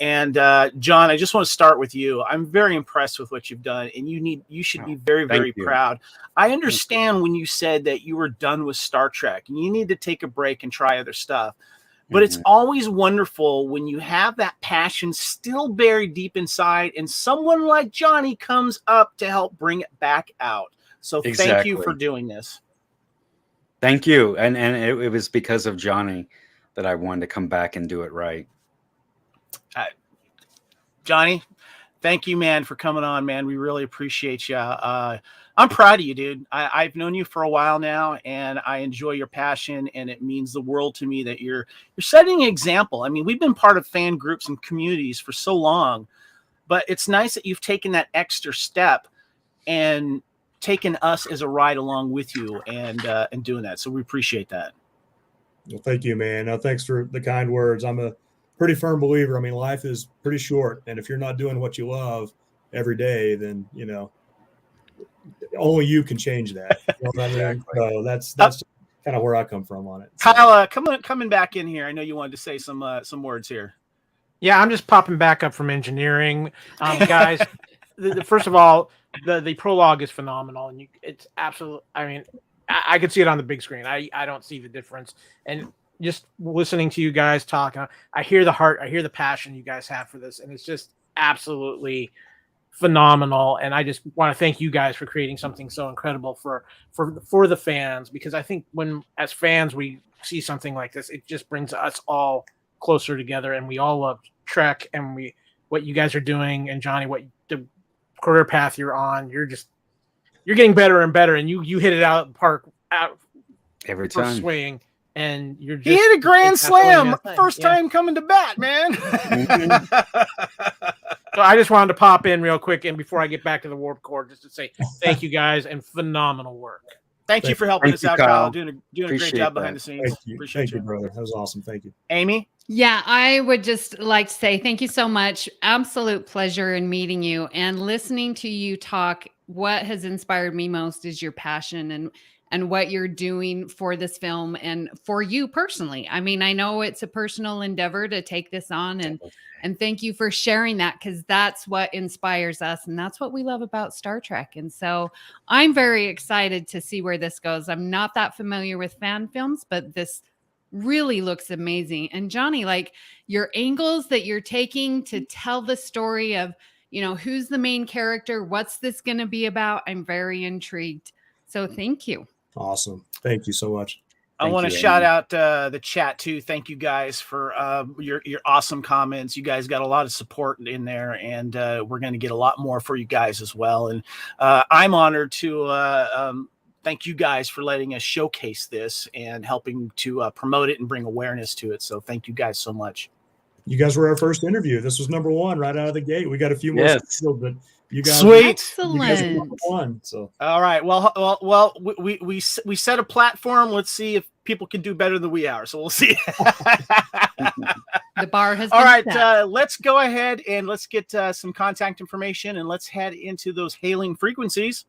And John, I just want to start with you. I'm very impressed with what you've done, and you should be very, very proud. I understand when you said that you were done with Star Trek and you need to take a break and try other stuff. But it's always wonderful when you have that passion still buried deep inside and someone like Johnny comes up to help bring it back out. So thank you for doing this. Thank you. And it was because of Johnny that I wanted to come back and do it right. Johnny, thank you, man, for coming on, man. We really appreciate you. I'm proud of you, dude. I've known you for a while now, and I enjoy your passion, and it means the world to me that you're setting an example. I mean, we've been part of fan groups and communities for so long, but it's nice that you've taken that extra step and taken us as a ride along with you and doing that. So we appreciate that. Well, thank you, man. No, thanks for the kind words. I'm a pretty firm believer. I mean, life is pretty short, and if you're not doing what you love every day, then, only you can change that. You know what I mean? So that's kind of where I come from on it. So. Kyle, coming back in here. I know you wanted to say some words here. Yeah, I'm just popping back up from engineering, guys. First of all, the prologue is phenomenal, and it's absolute. I mean, I could see it on the big screen. I don't see the difference, and just listening to you guys talk, I hear the heart, I hear the passion you guys have for this, and it's just absolutely phenomenal. And I just want to thank you guys for creating something so incredible for the fans, because I think when as fans we see something like this, it just brings us all closer together, and we all love Trek, and what you guys are doing, and Johnny, what the career path you're on, you're getting better and better, and you hit it out of the park every time swing. And you're just he hit a grand slam first time coming to bat, man. So I just wanted to pop in real quick, and before I get back to the Warp Core, just to say thank you guys and phenomenal work. Thank you for helping us out, Kyle. Doing a great job behind the scenes. Thank you, brother. That was awesome. Thank you, Amy. Yeah, I would just like to say thank you so much. Absolute pleasure in meeting you and listening to you talk. What has inspired me most is your passion and what you're doing for this film and for you personally. I mean, I know it's a personal endeavor to take this on, and thank you for sharing that, because that's what inspires us, and that's what we love about Star Trek. And so I'm very excited to see where this goes. I'm not that familiar with fan films, but this really looks amazing. And Johnny, like your angles that you're taking to tell the story of, who's the main character, what's this going to be about? I'm very intrigued. So thank you. Awesome. Thank you so much. I want to shout out the chat too. Thank you guys for your awesome comments. You guys got a lot of support in there, and we're going to get a lot more for you guys as well. And I'm honored to thank you guys for letting us showcase this and helping to promote it and bring awareness to it. So thank you guys so much. You guys were our first interview. This was number one right out of the gate. We got a few more, but you guys, sweet. You guys are number one. So all right. Well, we set a platform. Let's see if people can do better than we are. So we'll see. The bar has. All right. Let's go ahead and let's get some contact information, and let's head into those hailing frequencies.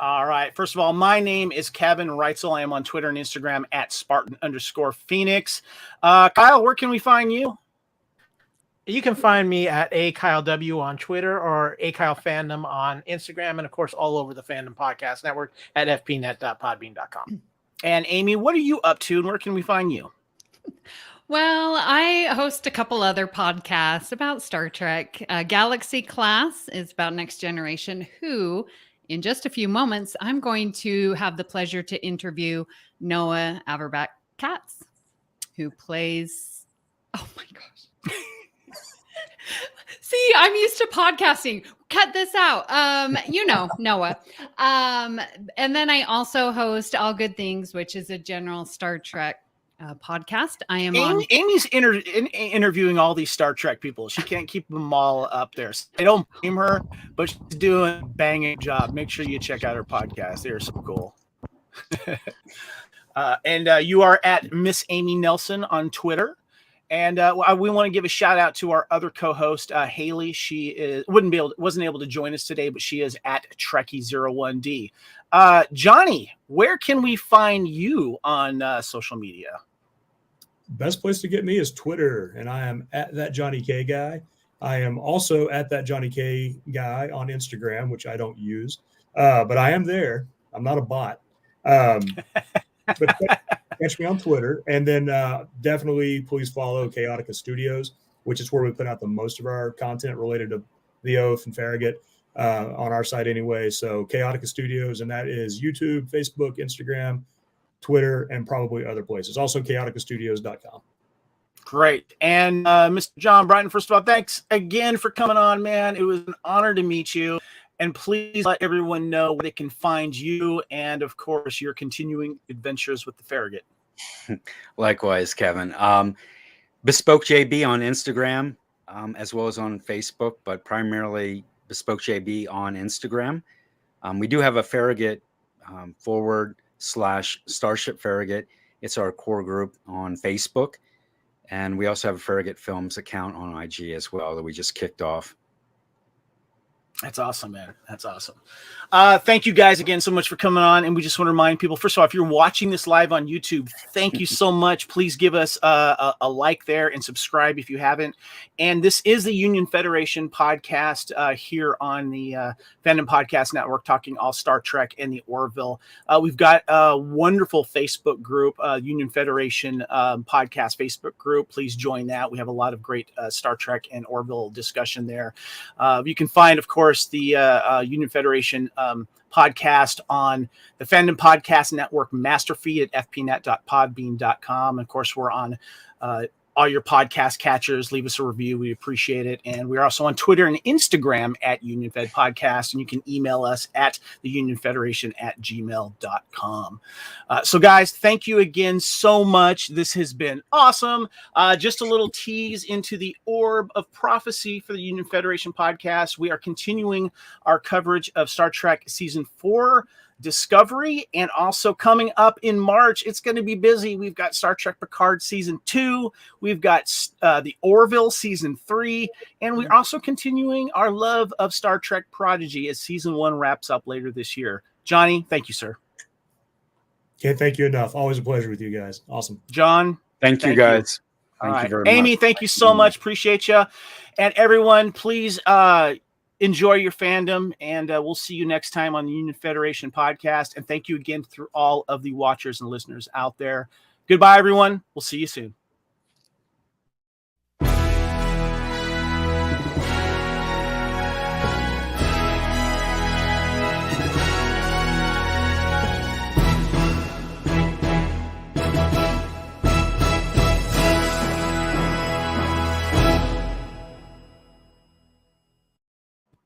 All right. First of all, my name is Kevin Reitzel. I am on Twitter and Instagram at Spartan_Phoenix. Kyle, where can we find you? You can find me at @KyleW on Twitter or @KyleFandom on Instagram, and of course, all over the Fandom Podcast Network at fpnet.podbean.com. And Amy, what are you up to, and where can we find you? Well, I host a couple other podcasts about Star Trek. Galaxy Class is about Next Generation, who, in just a few moments, I'm going to have the pleasure to interview Noah Averbach-Katz, who plays... Oh, my gosh. See, I'm used to podcasting. Cut this out. Noah. And then I also host All Good Things, which is a general Star Trek podcast. I am Amy's interviewing all these Star Trek people. She can't keep them all up there. So I don't blame her, but she's doing a banging job. Make sure you check out her podcast. They're so cool. And you are at Miss Amy Nelson on Twitter. And we want to give a shout out to our other co-host, Haley. She wasn't able to join us today, but she is at Trekkie01D. Johnny, where can we find you on social media? Best place to get me is Twitter, and I am at that Johnny K guy. I am also at that Johnny K guy on Instagram, which I don't use, but I am there. I'm not a bot. But catch me on Twitter, and then definitely please follow Kaotica Studios, which is where we put out the most of our content related to The Oath and Farragut on our site anyway. So Kaotica Studios, and that is YouTube, Facebook, Instagram, Twitter, and probably other places. Also chaoticastudios.com. Great. And Mr. John Broughton, first of all, thanks again for coming on, man. It was an honor to meet you. And please let everyone know where they can find you and, of course, your continuing adventures with the Farragut. Likewise, Kevin. Bespoke JB on Instagram, as well as on Facebook, but primarily Bespoke JB on Instagram. We do have a Farragut Forward / Starship Farragut. It's our core group on Facebook. And we also have a Farragut Films account on IG as well that we just kicked off. That's awesome, man. That's awesome. Thank you guys again so much for coming on. And we just want to remind people, first of all, if you're watching this live on YouTube, thank you so much. Please give us a like there and subscribe if you haven't. And this is the Union Federation podcast here on the Fandom Podcast Network, talking all Star Trek and the Orville. We've got a wonderful Facebook group, Union Federation podcast Facebook group. Please join that. We have a lot of great Star Trek and Orville discussion there. You can find, of course, the Union Federation podcast on the Fandom Podcast Network master feed at fpnet.podbean.com. Of course, we're on all your podcast catchers. Leave us a review. We appreciate it. And we're also on Twitter and Instagram at Union Fed Podcast. And you can email us at theunionfederation@gmail.com. So guys, thank you again so much. This has been awesome. Just a little tease into the Orb of Prophecy for the Union Federation podcast. We are continuing our coverage of Star Trek Season 4, Discovery, and also coming up in March, it's going to be busy. We've got Star Trek Picard Season 2, we've got the Orville Season 3, and we're also continuing our love of Star Trek Prodigy as Season 1 wraps up later this year. Johnny, thank you, sir. Can't thank you enough. Always a pleasure with you guys. Awesome. John, Thank you, guys. All right. Thank you very Amy, much. thank you so much. Appreciate you. And everyone, please enjoy your fandom, and we'll see you next time on the Union Federation podcast. And thank you again for all of the watchers and listeners out there. Goodbye, everyone. We'll see you soon.